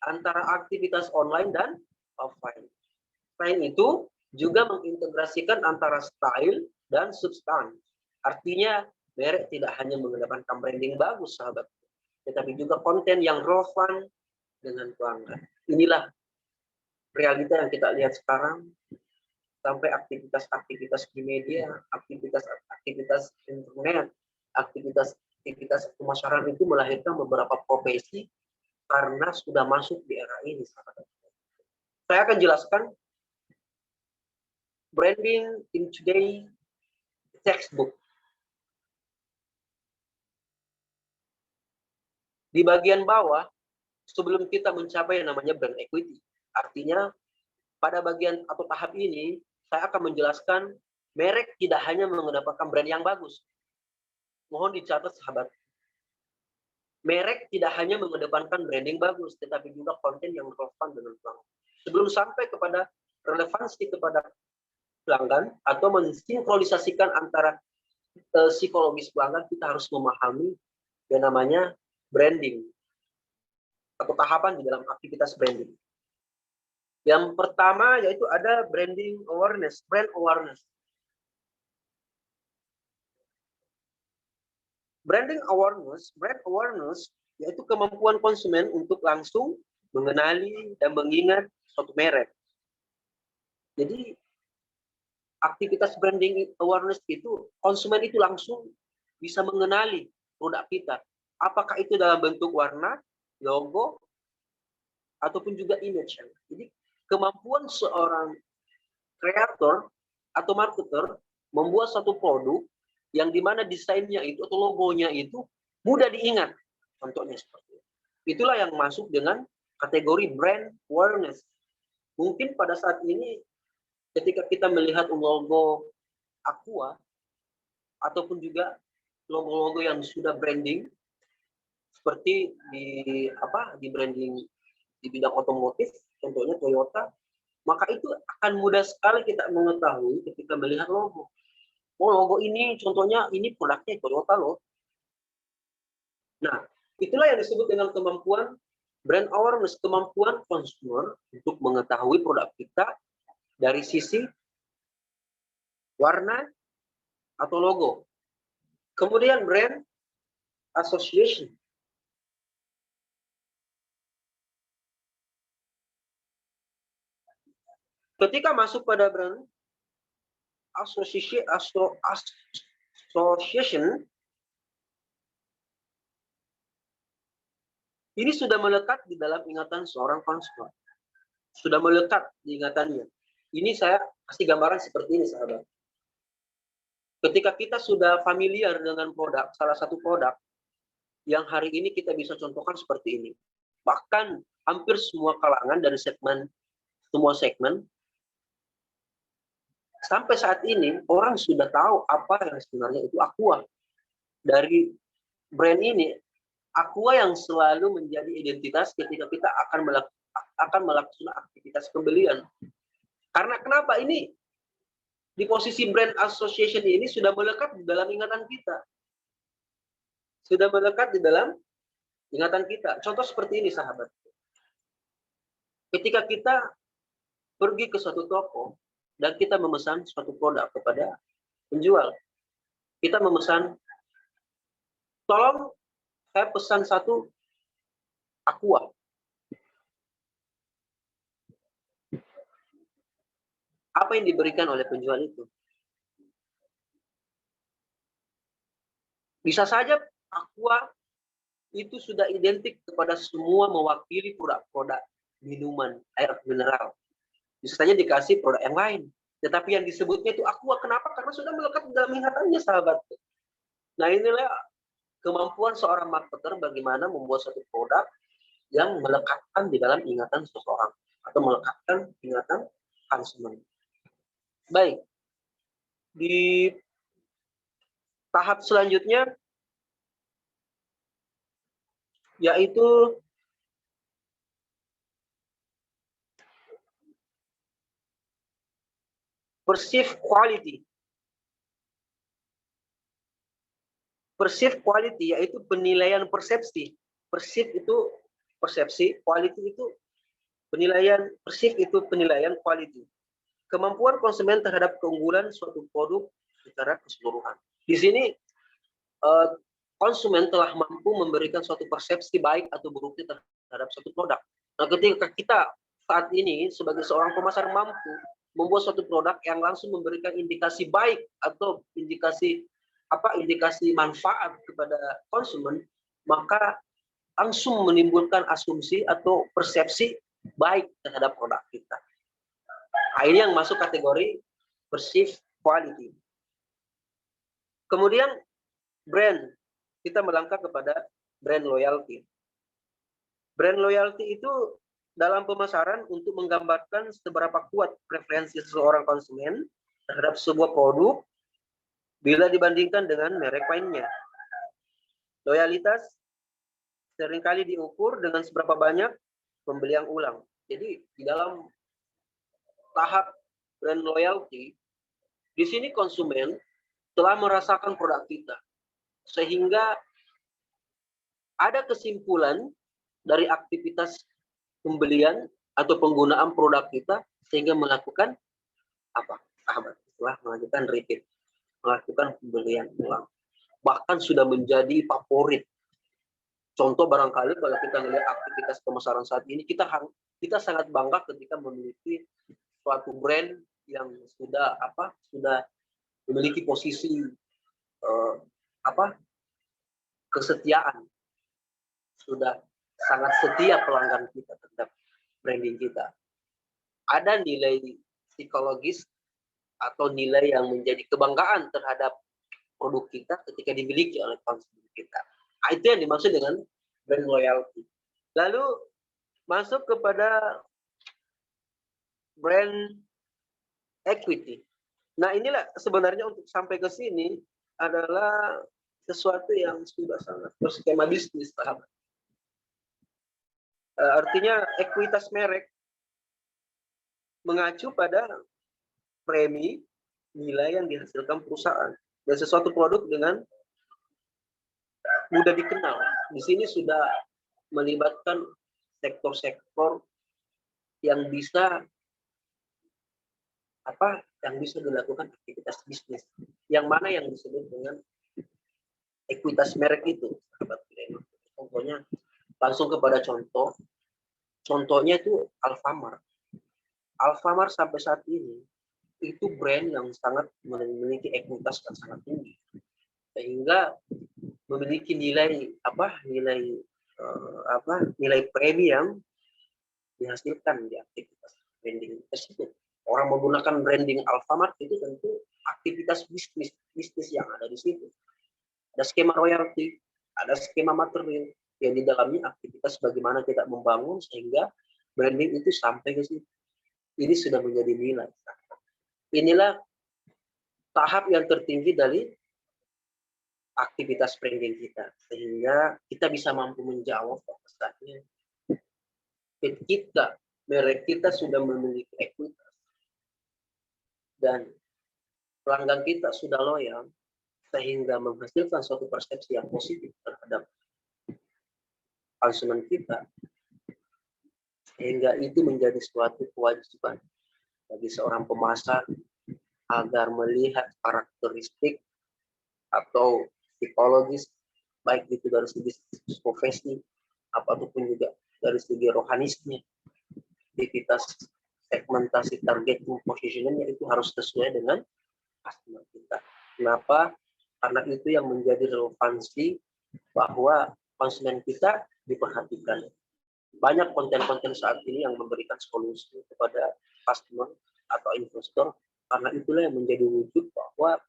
antara aktivitas online dan offline. Selain itu, juga mengintegrasikan antara style dan substance. Artinya, merek tidak hanya mengedepankan branding bagus, sahabat, tetapi juga konten yang relevan dengan pelanggan. Inilah realita yang kita lihat sekarang, sampai aktivitas-aktivitas di media, aktivitas-aktivitas internet, aktivitas pemasaran itu melahirkan beberapa profesi karena sudah masuk di era ini. Saya akan jelaskan branding in today textbook. Di bagian bawah, sebelum kita mencapai yang namanya brand equity, artinya pada bagian atau tahap ini, saya akan menjelaskan merek tidak hanya mengedepankan brand yang bagus. Mohon dicatat sahabat. Merek tidak hanya mengedepankan branding bagus, tetapi juga konten yang relevan dengan pelanggan. Sebelum sampai kepada relevansi kepada pelanggan atau mensinkronisasikan antara psikologis pelanggan, kita harus memahami yang namanya branding atau tahapan di dalam aktivitas branding. Yang pertama yaitu ada branding awareness, brand awareness. Brand awareness yaitu kemampuan konsumen untuk langsung mengenali dan mengingat suatu merek. Jadi aktivitas branding awareness itu konsumen itu langsung bisa mengenali produk kita. Apakah itu dalam bentuk warna, logo, ataupun juga image. Jadi kemampuan seorang kreator atau marketer membuat satu produk yang dimana desainnya itu atau logonya itu mudah diingat. Contohnya seperti itu. Itulah yang masuk dengan kategori brand awareness. Mungkin pada saat ini ketika kita melihat logo Aqua ataupun juga logo-logo yang sudah branding seperti di branding di bidang otomotif, contohnya Toyota, maka itu akan mudah sekali kita mengetahui ketika melihat logo. Oh, logo ini contohnya ini produknya Toyota loh. Nah, itulah yang disebut dengan kemampuan brand awareness, kemampuan konsumer untuk mengetahui produk kita dari sisi warna atau logo. Kemudian brand association. Ketika masuk pada brand association, ini sudah melekat di dalam ingatan seorang konsumen. Sudah melekat di ingatannya. Ini saya kasih gambaran seperti ini, sahabat. Ketika kita sudah familiar dengan produk, salah satu produk yang hari ini kita bisa contohkan seperti ini. Bahkan hampir semua kalangan dari semua segmen, sampai saat ini orang sudah tahu apa yang sebenarnya itu Aqua. Dari brand ini, Aqua yang selalu menjadi identitas ketika kita akan melakukan aktivitas pembelian. Karena kenapa ini di posisi brand association ini sudah melekat di dalam ingatan kita. Sudah melekat di dalam ingatan kita. Contoh seperti ini, sahabat. Ketika kita pergi ke suatu toko dan kita memesan suatu produk kepada penjual, kita memesan, tolong saya pesan satu Aqua. Apa yang diberikan oleh penjual itu? Bisa saja Aqua itu sudah identik kepada semua mewakili produk-produk minuman, air mineral. Bisa saja dikasih produk yang lain. Tetapi yang disebutnya itu Aqua. Kenapa? Karena sudah melekat dalam ingatannya, sahabat. Nah, inilah kemampuan seorang marketer bagaimana membuat satu produk yang melekatkan di dalam ingatan seseorang. Atau melekatkan ingatan konsumen. Baik. Di tahap selanjutnya, yaitu perceived quality. Perceived quality yaitu penilaian persepsi. Perceived itu persepsi, quality itu penilaian, perceived itu penilaian quality. Kemampuan konsumen terhadap keunggulan suatu produk secara keseluruhan. Di sini konsumen telah mampu memberikan suatu persepsi baik atau buruknya terhadap suatu produk. Nah, ketika kita saat ini sebagai seorang pemasar mampu membuat suatu produk yang langsung memberikan indikasi baik atau indikasi indikasi manfaat kepada konsumen, maka langsung menimbulkan asumsi atau persepsi baik terhadap produk kita. Nah, ini yang masuk kategori perceived quality. Kemudian brand, kita melangkah kepada brand loyalty. Brand loyalty itu dalam pemasaran untuk menggambarkan seberapa kuat preferensi seseorang konsumen terhadap sebuah produk bila dibandingkan dengan merek lainnya. Loyalitas seringkali diukur dengan seberapa banyak pembelian ulang. Jadi di dalam tahap brand loyalty, di sini konsumen telah merasakan produk kita, sehingga ada kesimpulan dari aktivitas pembelian atau penggunaan produk kita sehingga melakukan setelah melakukan repeat, melakukan pembelian ulang, bahkan sudah menjadi favorit. Contoh barangkali kalau kita melihat aktivitas pemasaran saat ini, kita sangat bangga ketika memiliki suatu brand yang sudah memiliki posisi kesetiaan, sudah sangat setia pelanggan kita terhadap branding kita. Ada nilai psikologis atau nilai yang menjadi kebanggaan terhadap produk kita ketika dimiliki oleh konsumen kita. Nah, itu yang dimaksud dengan brand loyalty. Lalu masuk kepada brand equity. Nah, inilah sebenarnya untuk sampai ke sini adalah sesuatu yang sudah sangat berskema bisnis, sahabat. Artinya ekuitas merek mengacu pada premi nilai yang dihasilkan perusahaan dan sesuatu produk dengan mudah dikenal. Di sini sudah melibatkan sektor-sektor yang bisa dilakukan aktivitas bisnis. Yang mana yang disebut dengan ekuitas merek itu, sahabat. Contohnya langsung kepada contoh. Contohnya itu Alfamart. Alfamart sampai saat ini itu brand yang sangat memiliki ekuitas yang sangat tinggi, sehingga memiliki nilai premi yang dihasilkan di aktivitas branding tersebut. Orang menggunakan branding Alfamart itu tentu aktivitas bisnis yang ada di situ. Ada skema royalty, ada skema material yang di dalamnya aktivitas bagaimana kita membangun sehingga branding itu sampai ke situ. Ini sudah menjadi nilai. Inilah tahap yang tertinggi dari aktivitas branding kita, sehingga kita bisa mampu menjawab bahwasannya ketika merek kita sudah memiliki ekuitas dan pelanggan kita sudah loyal, sehingga menghasilkan suatu persepsi yang positif terhadap konsumen kita, sehingga itu menjadi suatu kewajiban bagi seorang pemasar agar melihat karakteristik atau psikologis, baik itu dari segi profesi ataupun juga dari segi rohanisnya, aktivitas segmentasi target positioningnya itu harus sesuai dengan customer kita. Kenapa? Karena itu yang menjadi relevansi bahwa konsumen kita diperhatikan. Banyak konten-konten saat ini yang memberikan solusi kepada customer atau investor, karena itulah yang menjadi wujud bahwa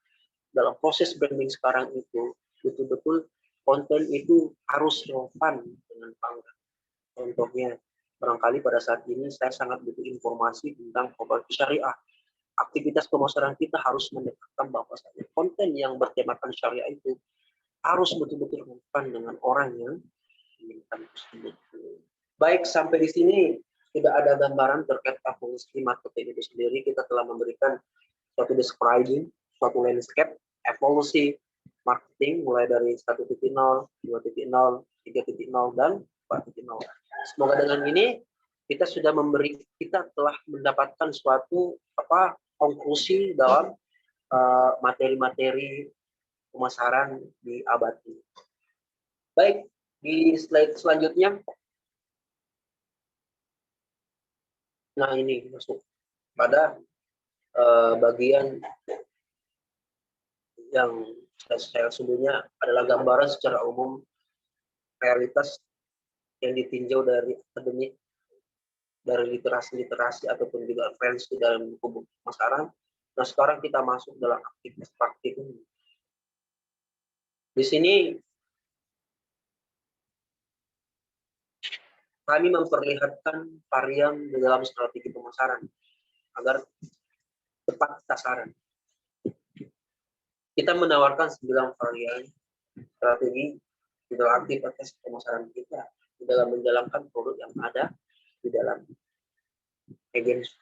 dalam proses branding sekarang itu betul-betul konten itu harus relevan dengan pelanggan. Contohnya, barangkali pada saat ini saya sangat butuh informasi tentang properti syariah. Aktivitas pemasaran kita harus mendekatkan bahwa konten yang bertemakan syariah itu harus betul-betul relevan dengan orang yang inginkan tersebut. Baik, sampai di sini tidak ada gambaran terkait evolusi marketing itu sendiri. Kita telah memberikan suatu describing, suatu landscape, evolusi marketing mulai dari 1.0, 2.0, 3.0, dan 4.0. Semoga dengan ini kita telah mendapatkan suatu konklusi dalam materi-materi pemasaran di abad ini. Baik, di slide selanjutnya Nah, ini masuk pada bagian yang saya sebelumnya adalah gambaran secara umum realitas yang ditinjau dari akademik, dari literasi ataupun juga referensi dalam buku pemasaran. Nah, sekarang kita masuk dalam aktivitas praktik. Di sini kami memperlihatkan varian di dalam strategi pemasaran agar tepat sasaran. Kita menawarkan 9 varian strategi di dalam aktivitas pemasaran kita di dalam menjalankan produk yang ada di dalam agensi.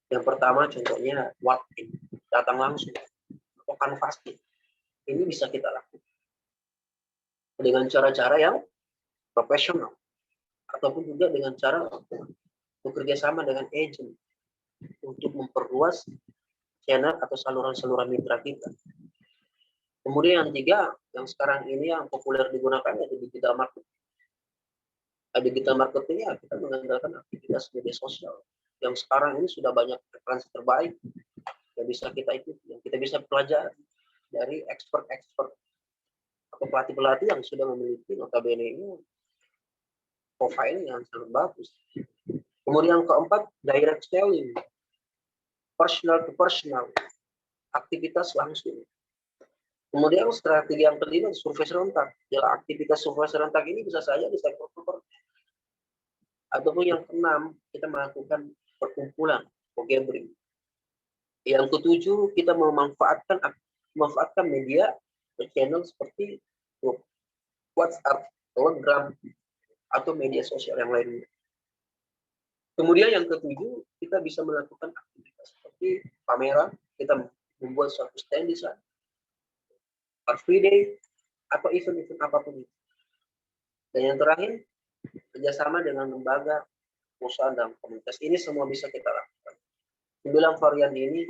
Yang pertama contohnya walk-in, datang langsung, atau canvassing. Ini bisa kita lakukan dengan cara-cara yang profesional, ataupun juga dengan cara bekerja sama dengan agent untuk memperluas channel atau saluran-saluran mitra kita. Kemudian yang ketiga, yang sekarang ini yang populer digunakan yaitu digital marketing. Digital marketing ya kita mengandalkan aktivitas media sosial yang sekarang ini sudah banyak referensi terbaik yang bisa kita ikuti, yang kita bisa pelajari dari expert-expert atau pelatih-pelatih yang sudah memiliki notabene ini profile yang sangat bagus. Kemudian yang keempat, direct selling, personal to personal, aktivitas langsung. Kemudian strategi yang kelima, survei serentak. Ya, aktivitas survei serentak ini bisa saja di sektor properti. Ataupun yang keenam, kita melakukan perkumpulan, gathering. Yang ketujuh, kita memanfaatkan media channel seperti grup WhatsApp, Telegram, atau media sosial yang lainnya. Kemudian yang ketujuh, kita bisa melakukan aktivitas seperti pameran, kita membuat suatu stand di sana, Car Free Day, atau event-event apapun itu. Dan yang terakhir, kerjasama dengan lembaga, perusahaan, dan komunitas. Ini semua bisa kita lakukan. 9 varian ini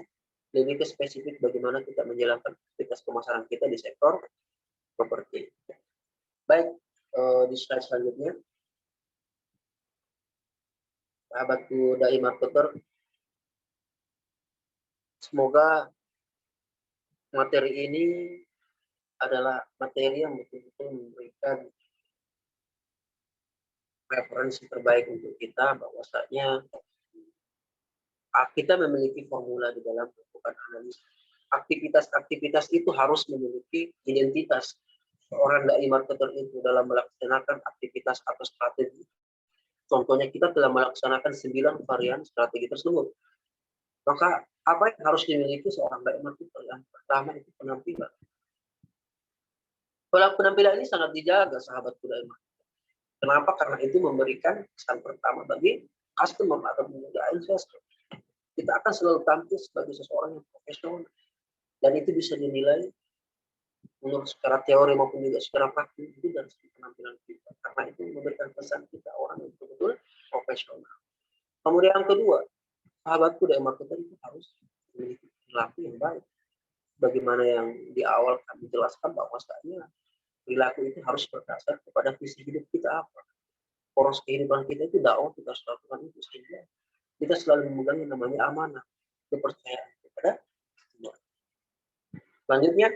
lebih ke spesifik bagaimana kita menjalankan aktivitas pemasaran kita di sektor properti. Baik, di slide selanjutnya. Sahabatku dai marketer, semoga materi ini adalah materi yang betul-betul memberikan referensi terbaik untuk kita, bahwasanya kita memiliki formula di dalam melakukan analisis. Aktivitas-aktivitas itu harus memiliki identitas. Seorang dai marketer itu dalam melaksanakan aktivitas atau strategi. Contohnya kita telah melaksanakan 9 varian strategi tersebut. Maka apa yang harus dimiliki seorang dai marketer? Yang pertama itu penampilan. Penampilan ini sangat dijaga, sahabat dai marketer. Kenapa? Karena itu memberikan kesan pertama bagi customer atau juga investor. Kita akan selalu tampil sebagai seseorang yang profesional, dan itu bisa dinilai menurut secara teori maupun juga secara praktik itu dari segi penampilan kita, karena itu memberikan pesan kita orang yang betul-betul profesional. Kemudian yang kedua, sahabatku dari marketer itu harus memiliki perilaku yang baik. Bagaimana yang di awal kami jelaskan bahwasanya perilaku itu harus berdasar kepada visi hidup kita apa. Poros kehidupan kita itu dakwah, kita harus lakukan itu sehingga kita selalu memegang yang namanya amanah, kepercayaan kepada Tuhan. Selanjutnya,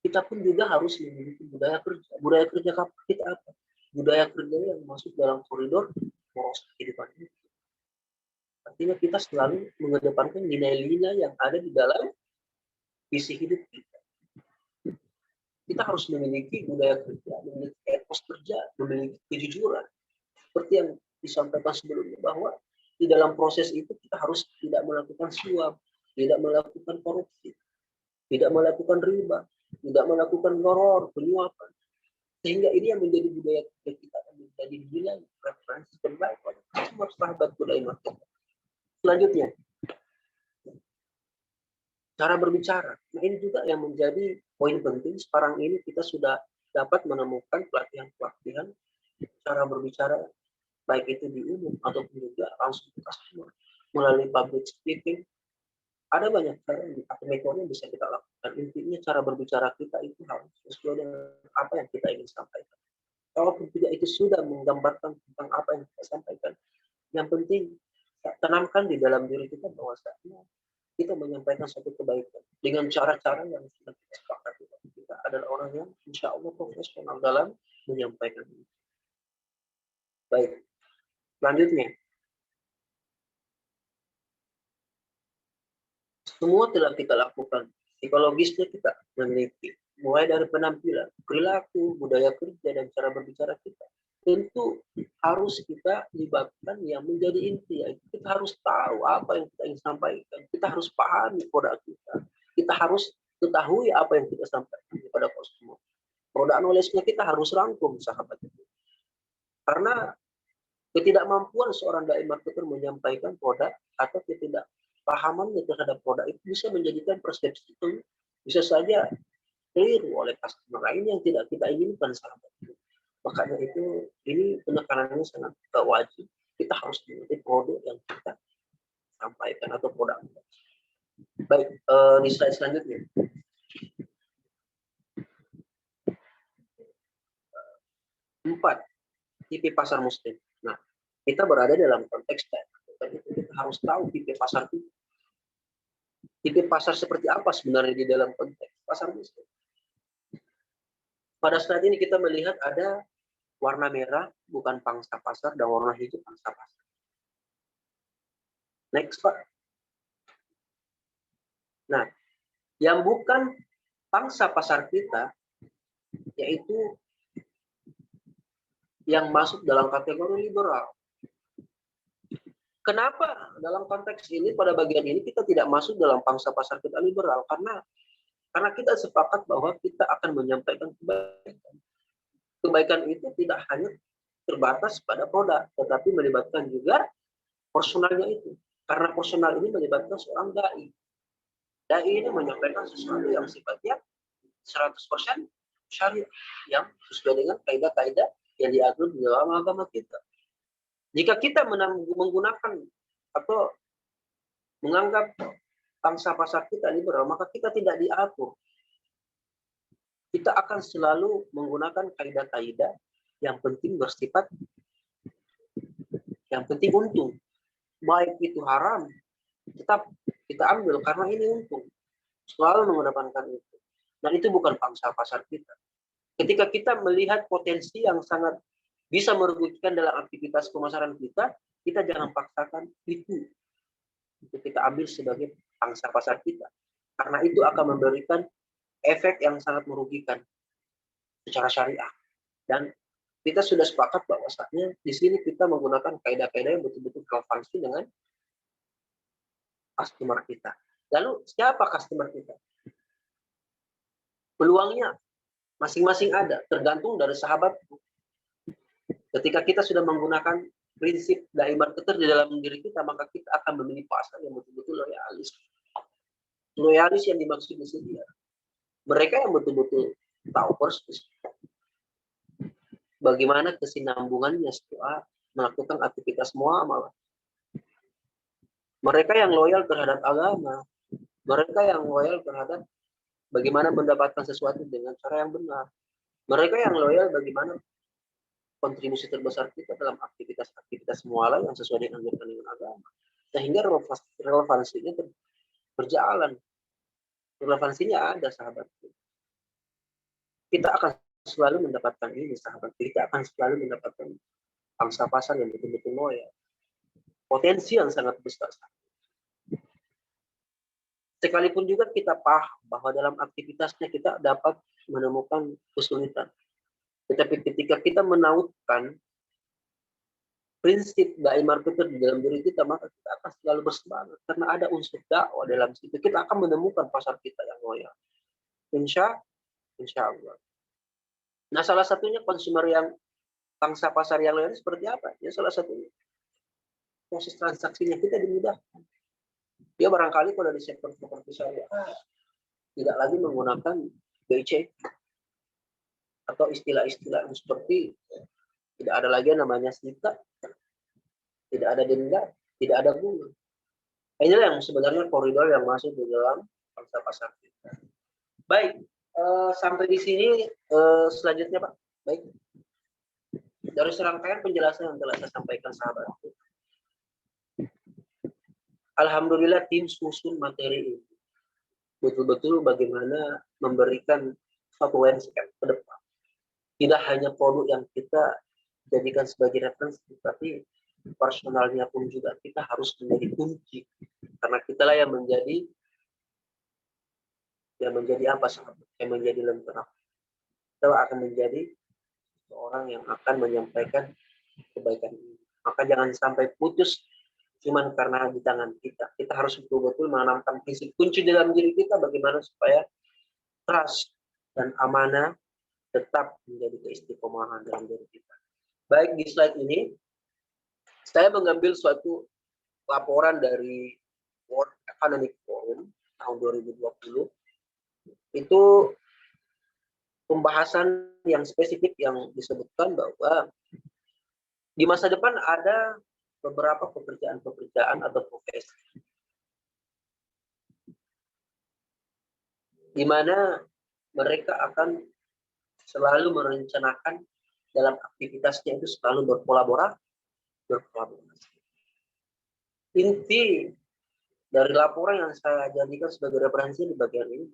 kita pun juga harus memiliki budaya kerja. Budaya kerja kita apa? Budaya kerja yang masuk dalam koridor poros kehidupan ini. Artinya kita selalu mengedepankan nilai-nilai yang ada di dalam visi hidup kita. Kita harus memiliki budaya kerja, memiliki etos kerja, memiliki kejujuran. Seperti yang disampaikan sebelumnya, bahwa di dalam proses itu kita harus tidak melakukan suap, tidak melakukan korupsi, tidak melakukan riba, tidak melakukan goror, penyuapan. Sehingga ini yang menjadi budaya kita, yang menjadi nilai referensi terbaik oleh semua sahabat budaya marketing. Selanjutnya, cara berbicara. Nah, ini juga yang menjadi poin penting. Sekarang ini kita sudah dapat menemukan pelatihan-pelatihan cara berbicara, baik itu di umum ataupun juga langsung ke customer melalui public speaking. Ada banyak cara atau metode yang bisa kita lakukan. Intinya cara berbicara kita itu harus sesuai dengan apa yang kita ingin sampaikan. kalaupun tidak itu sudah menggambarkan tentang apa yang kita sampaikan, yang penting tanamkan di dalam diri kita bahwasanya kita menyampaikan satu kebaikan dengan cara-cara yang sudah kita sepakati. Kita adalah orang yang insya Allah profesional dalam menyampaikan itu. Baik, selanjutnya. Semua telah kita lakukan. Psikologisnya kita memiliki. Mulai dari penampilan, perilaku, budaya kerja, dan cara berbicara kita. Tentu harus kita libatkan yang menjadi inti. Kita harus tahu apa yang kita ingin sampaikan. Kita harus pahami produk kita. Kita harus ketahui apa yang kita sampaikan kepada customer. Produk knowledge-nya kita harus rangkum, sahabat. Karena ketidakmampuan seorang dai marketer menyampaikan produk atau ketidakpahamannya terhadap produk itu bisa menjadikan persepsi itu bisa saja keliru oleh customer lain yang tidak kita inginkan, sahabat. Makanya itu ini penekanannya sangat wajib. Kita harus mengerti produk yang kita sampaikan atau produk. Baik, di slide selanjutnya. Empat, tipe pasar muslim. Nah, kita berada dalam konteks kita harus tahu tipe pasar itu. Tipe pasar seperti apa sebenarnya di dalam konteks pasar muslim. Pada saat ini kita melihat ada warna merah bukan pangsa pasar dan warna hijau pangsa pasar. Next, Pak. Nah, yang bukan pangsa pasar kita yaitu yang masuk dalam kategori liberal. Kenapa dalam konteks ini pada bagian ini kita tidak masuk dalam pangsa pasar kita liberal? Karena kita sepakat bahwa kita akan menyampaikan kebaikan. Kebaikan itu tidak hanya terbatas pada produk, tetapi melibatkan juga personalnya itu. Karena personal ini melibatkan seorang dai. Dai ini menyampaikan sesuatu yang sifatnya 100% syariah, yang sesuai dengan kaidah-kaidah yang diatur di dalam agama kita. Jika kita menggunakan atau menganggap pangsa pasar kita liberal, maka kita tidak diatur. Kita akan selalu menggunakan kaidah-kaidah yang penting bersifat, yang penting untung. Baik itu haram, tetap kita ambil karena ini untung. Selalu mengedepankan itu. Dan itu bukan pangsa pasar kita. Ketika kita melihat potensi yang sangat bisa merugikan dalam aktivitas pemasaran kita, kita jangan paksakan itu untuk kita ambil sebagai pangsa pasar kita. Karena itu akan memberikan efek yang sangat merugikan secara syariah. Dan kita sudah sepakat bahwasanya di sini kita menggunakan kaidah-kaidah yang betul-betul relevansi dengan customer kita. Lalu siapa customer kita? Peluangnya masing-masing ada, tergantung dari sahabat. Ketika kita sudah menggunakan prinsip dai marketer di dalam diri kita, maka kita akan memilih pasar yang betul-betul loyalis. Loyalis yang dimaksud di sini ya, mereka yang betul-betul tahu persis bagaimana kesinambungannya setelah melakukan aktivitas muamalah. Mereka yang loyal terhadap agama, mereka yang loyal terhadap bagaimana mendapatkan sesuatu dengan cara yang benar. Mereka yang loyal bagaimana kontribusi terbesar kita dalam aktivitas muamalah yang sesuai dengan agama. Sehingga relevansinya berjalan. Relevansinya ada, sahabat. Kita akan selalu mendapatkan ini, sahabat. Kita akan selalu mendapatkan pangsa pasar yang betul-betul loyal. Potensi yang sangat besar. Sekalipun juga kita paham bahwa dalam aktivitasnya kita dapat menemukan kesulitan. Tetapi ketika kita menautkan prinsip dai marketer di dalam diri kita, maka kita akan selalu bersemangat. Karena ada unsur dakwah dalam situ. Kita akan menemukan pasar kita yang loyal. Insya Allah. Nah, salah satunya konsumer yang pangsa pasar yang loyal seperti apa? Ya, salah satunya proses transaksinya kita dimudahkan. Dia barangkali kalau di sektor seperti syariah tidak lagi menggunakan BC atau istilah-istilah seperti tidak ada lagi yang namanya sita, tidak ada denda, tidak ada bunga. Inilah yang sebenarnya koridor yang masuk di dalam pangsa pasar kita. Baik, sampai di sini selanjutnya Pak. Baik. Dari serangkaian penjelasan yang telah saya sampaikan sahabat, alhamdulillah tim susun materi ini betul-betul bagaimana memberikan suatu landscape ke depan. Tidak hanya produk yang kita jadikan sebagai referensi, tapi personalnya pun juga kita harus menjadi kunci. Karena kitalah yang menjadi apa sahabat? Yang menjadi lentera. Kita akan menjadi seorang yang akan menyampaikan kebaikan ini. Maka jangan sampai putus cuman karena di tangan kita. Kita harus betul-betul menanamkan prinsip kunci dalam diri kita bagaimana supaya trust dan amanah tetap menjadi keistiqomahan dalam diri kita. Baik, di slide ini saya mengambil suatu laporan dari World Economic Forum tahun 2020. Itu pembahasan yang spesifik yang disebutkan bahwa di masa depan ada beberapa pekerjaan atau profesi di mana mereka akan selalu merencanakan dalam aktivitasnya itu selalu berkolaborasi. Inti dari laporan yang saya jadikan sebagai referensi di bagian ini,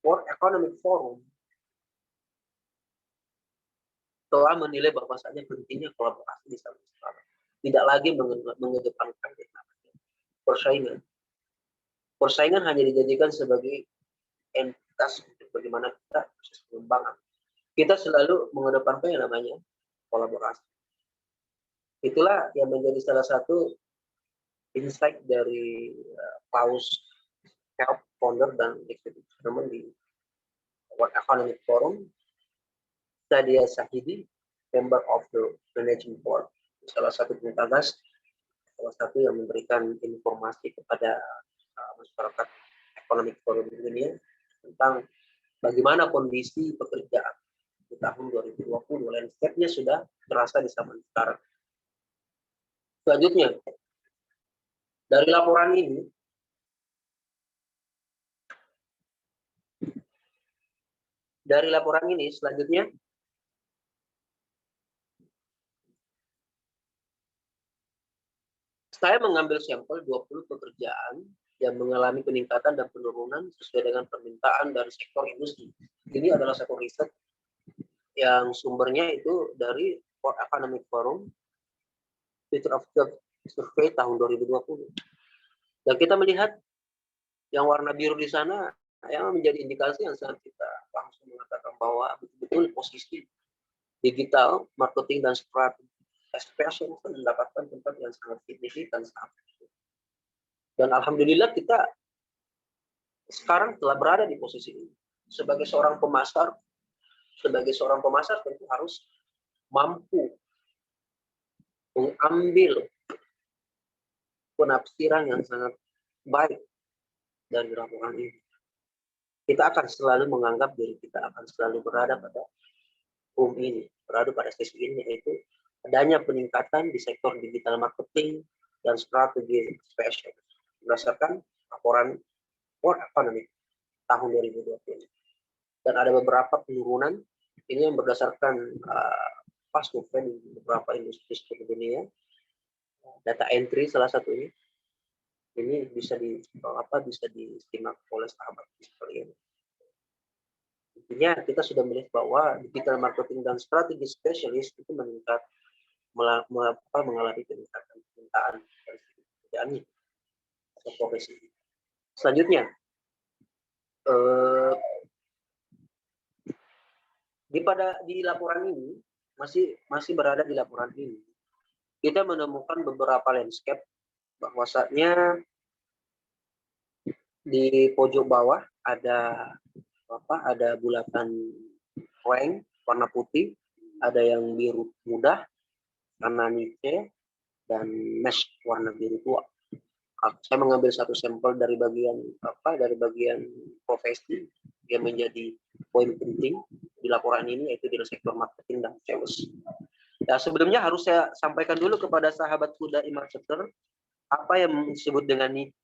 World Economic Forum telah menilai bahwasanya pentingnya kolaborasi di sana. Tidak lagi mengedepankan persaingan. Persaingan hanya dijadikan sebagai entitas untuk bagaimana kita proses pengembangan. Kita selalu mengedepankan yang namanya kolaborasi. Itulah yang menjadi salah satu insight dari Klaus Schwab, founder dan executive chairman di World Economic Forum. Sadia Sahidi, member of the managing board, salah satu penggagas, salah satu yang memberikan informasi kepada masyarakat Economic Forum dunia tentang bagaimana kondisi pekerjaan di tahun 2020. Landscape-nya sudah terasa di zaman sekarang. Selanjutnya, dari laporan ini, selanjutnya saya mengambil sampel 20 pekerjaan yang mengalami peningkatan dan penurunan sesuai dengan permintaan dari sektor industri. Ini adalah satu riset yang sumbernya itu dari World Economic Forum, Future of Job Survey tahun 2020. Dan kita melihat yang warna biru di sana yang menjadi indikasi yang sangat kita langsung mengatakan bahwa betul-betul posisi digital, marketing, dan strategi expression mendapatkan tempat yang sangat signifikan saat itu. Dan alhamdulillah kita sekarang telah berada di posisi ini. Sebagai seorang pemasar tentu harus mampu mengambil penafsiran yang sangat baik dari laporan ini. Kita akan selalu menganggap diri kita akan selalu berada pada ini, berada pada sisi ini, yaitu adanya peningkatan di sektor digital marketing dan strategi spesial berdasarkan laporan World Economic tahun 2020. Dan ada beberapa penurunan ini yang berdasarkan past trend di beberapa industri seluruh dunia. Data entry salah satunya. Ini bisa disimak oleh sahabat sekalian. Intinya kita sudah melihat bahwa digital marketing dan strategi spesialis itu meningkat, mengalami peningkatan permintaan dari pekerjaannya atau profesi. Selanjutnya, di laporan ini masih berada di laporan ini, kita menemukan beberapa landscape bahwasanya di pojok bawah ada bulatan rank warna putih, ada yang biru muda karena niche, dan mesh warna biru tua. Saya mengambil satu sampel dari bagian profesi yang menjadi poin penting di laporan ini, yaitu di sektor marketing dan sales. Ya, sebelumnya harus saya sampaikan dulu kepada sahabat kuda e-marketer apa yang disebut dengan niche.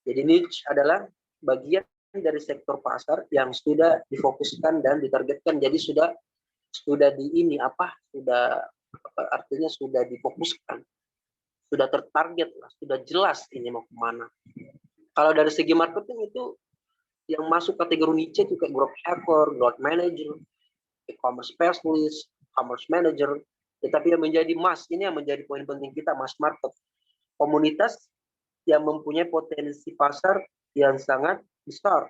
Jadi niche adalah bagian dari sektor pasar yang sudah difokuskan dan ditargetkan. Jadi sudah artinya sudah difokuskan, sudah tertarget lah, sudah jelas ini mau kemana. Kalau dari segi marketing itu yang masuk kategori niche juga growth hacker, growth manager, e-commerce specialist, commerce manager. Tetapi yang menjadi ini yang menjadi poin penting kita, mass market. Komunitas yang mempunyai potensi pasar yang sangat besar.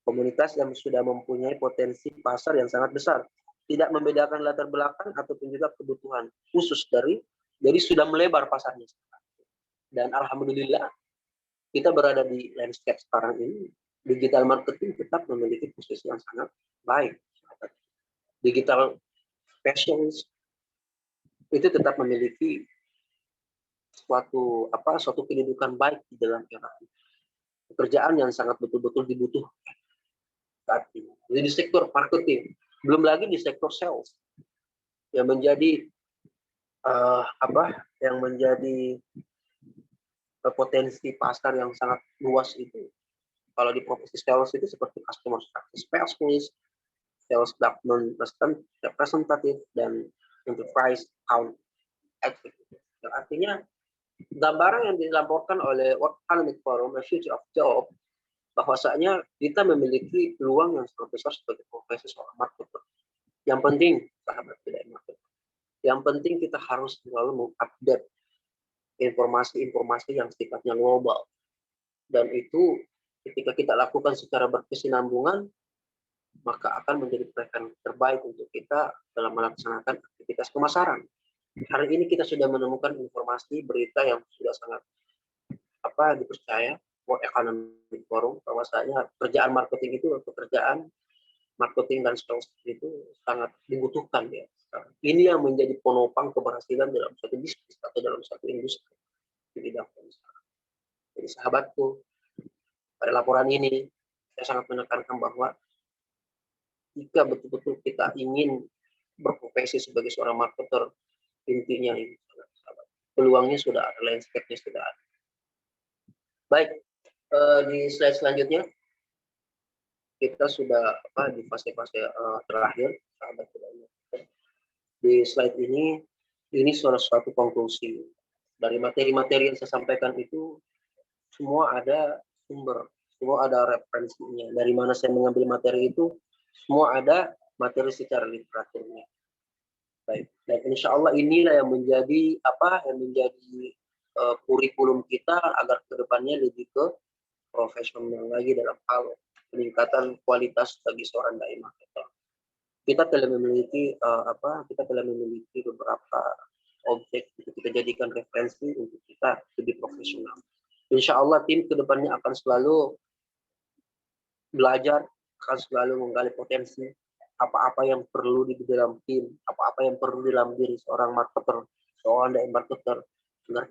Komunitas yang sudah mempunyai potensi pasar yang sangat besar. Tidak membedakan latar belakang ataupun juga kebutuhan khusus jadi sudah melebar pasarnya. Dan alhamdulillah kita berada di landscape sekarang ini, digital marketing tetap memiliki posisi yang sangat baik. Digital specialist itu tetap memiliki suatu kedudukan baik di dalam era ini. Pekerjaan yang sangat betul-betul dibutuhkan saat ini. Jadi di sektor marketing, belum lagi di sektor sales yang menjadi potensi pasar yang sangat luas itu. Kalau di profesi sales itu seperti customer success specialist, sales development representative, dan enterprise account executive. Artinya gambaran yang dilaporkan oleh World Economic Forum, The Future of Job, bahwasanya kita memiliki peluang yang sangat besar sebagai profesi seorang marketer. Yang penting, sahabat tidak marketer, yang penting kita harus selalu mengupdate informasi-informasi yang sifatnya global. Dan itu ketika kita lakukan secara berkesinambungan, maka akan menjadi pilihan terbaik untuk kita dalam melaksanakan aktivitas pemasaran. Hari ini kita sudah menemukan informasi berita yang sudah sangat dipercaya World Economic Forum, bahwasanya pekerjaan marketing itu pekerjaan marketing dan sales itu sangat dibutuhkan ya. Ini yang menjadi penopang keberhasilan dalam satu bisnis atau dalam satu industri di bidang pemasaran. Jadi sahabatku, pada laporan ini saya sangat menekankan bahwa jika betul-betul kita ingin berprofesi sebagai seorang marketer, intinya ini peluangnya sudah ada, landscape-nya sudah ada. Baik, di slide selanjutnya kita sudah di fase-fase terakhir, sahabat. Di slide ini suatu konklusi dari materi-materi yang saya sampaikan itu, semua ada sumber, semua ada referensinya. Dari mana saya mengambil materi itu, semua ada materi secara literaturnya. Baik, dan insya Allah inilah yang menjadi kurikulum kita agar kedepannya lebih ke profesional lagi dalam hal peningkatan kualitas bagi seorang dai marketer. Kita telah memiliki beberapa objek yang kita jadikan referensi untuk kita lebih profesional. Insya Allah tim kedepannya akan selalu belajar, akan selalu menggali potensi apa-apa yang perlu di dalam tim, apa-apa yang perlu di dalam diri seorang marketer, seorang dai marketer, agar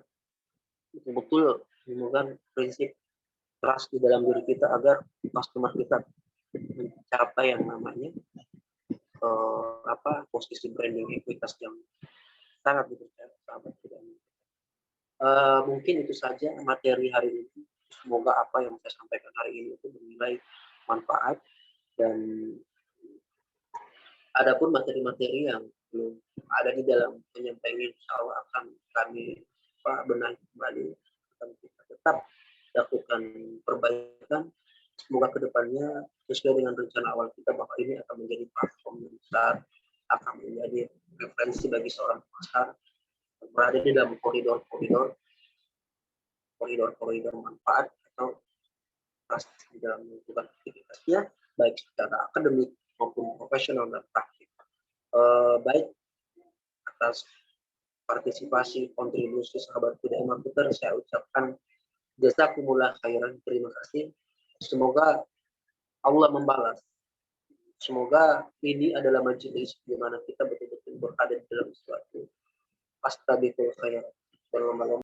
betul-betul menemukan prinsip trust di dalam diri kita agar customer kita mencapai yang namanya posisi branding ekuitas yang sangat dipercaya sahabat kita. Mungkin itu saja materi hari ini. Semoga apa yang saya sampaikan hari ini itu bernilai manfaat, dan adapun materi-materi yang belum ada di dalam penyampaian, insya Allah akan kami benahi kembali, akan kita tetap lakukan perbaikan. Semoga kedepannya sesuai dengan rencana awal kita bahwa ini akan menjadi platform yang besar, akan menjadi referensi bagi seorang pasar berada di dalam koridor manfaat atau di dalam melakukan aktivitasnya baik secara akademik maupun profesional dan praktik. Baik, atas partisipasi kontribusi sahabat dai marketer saya ucapkan jazakumullah khairan, terima kasih. Semoga Allah membalas. Semoga ini adalah majelis di mana kita betul-betul berada di dalam suatu astabiqul khair.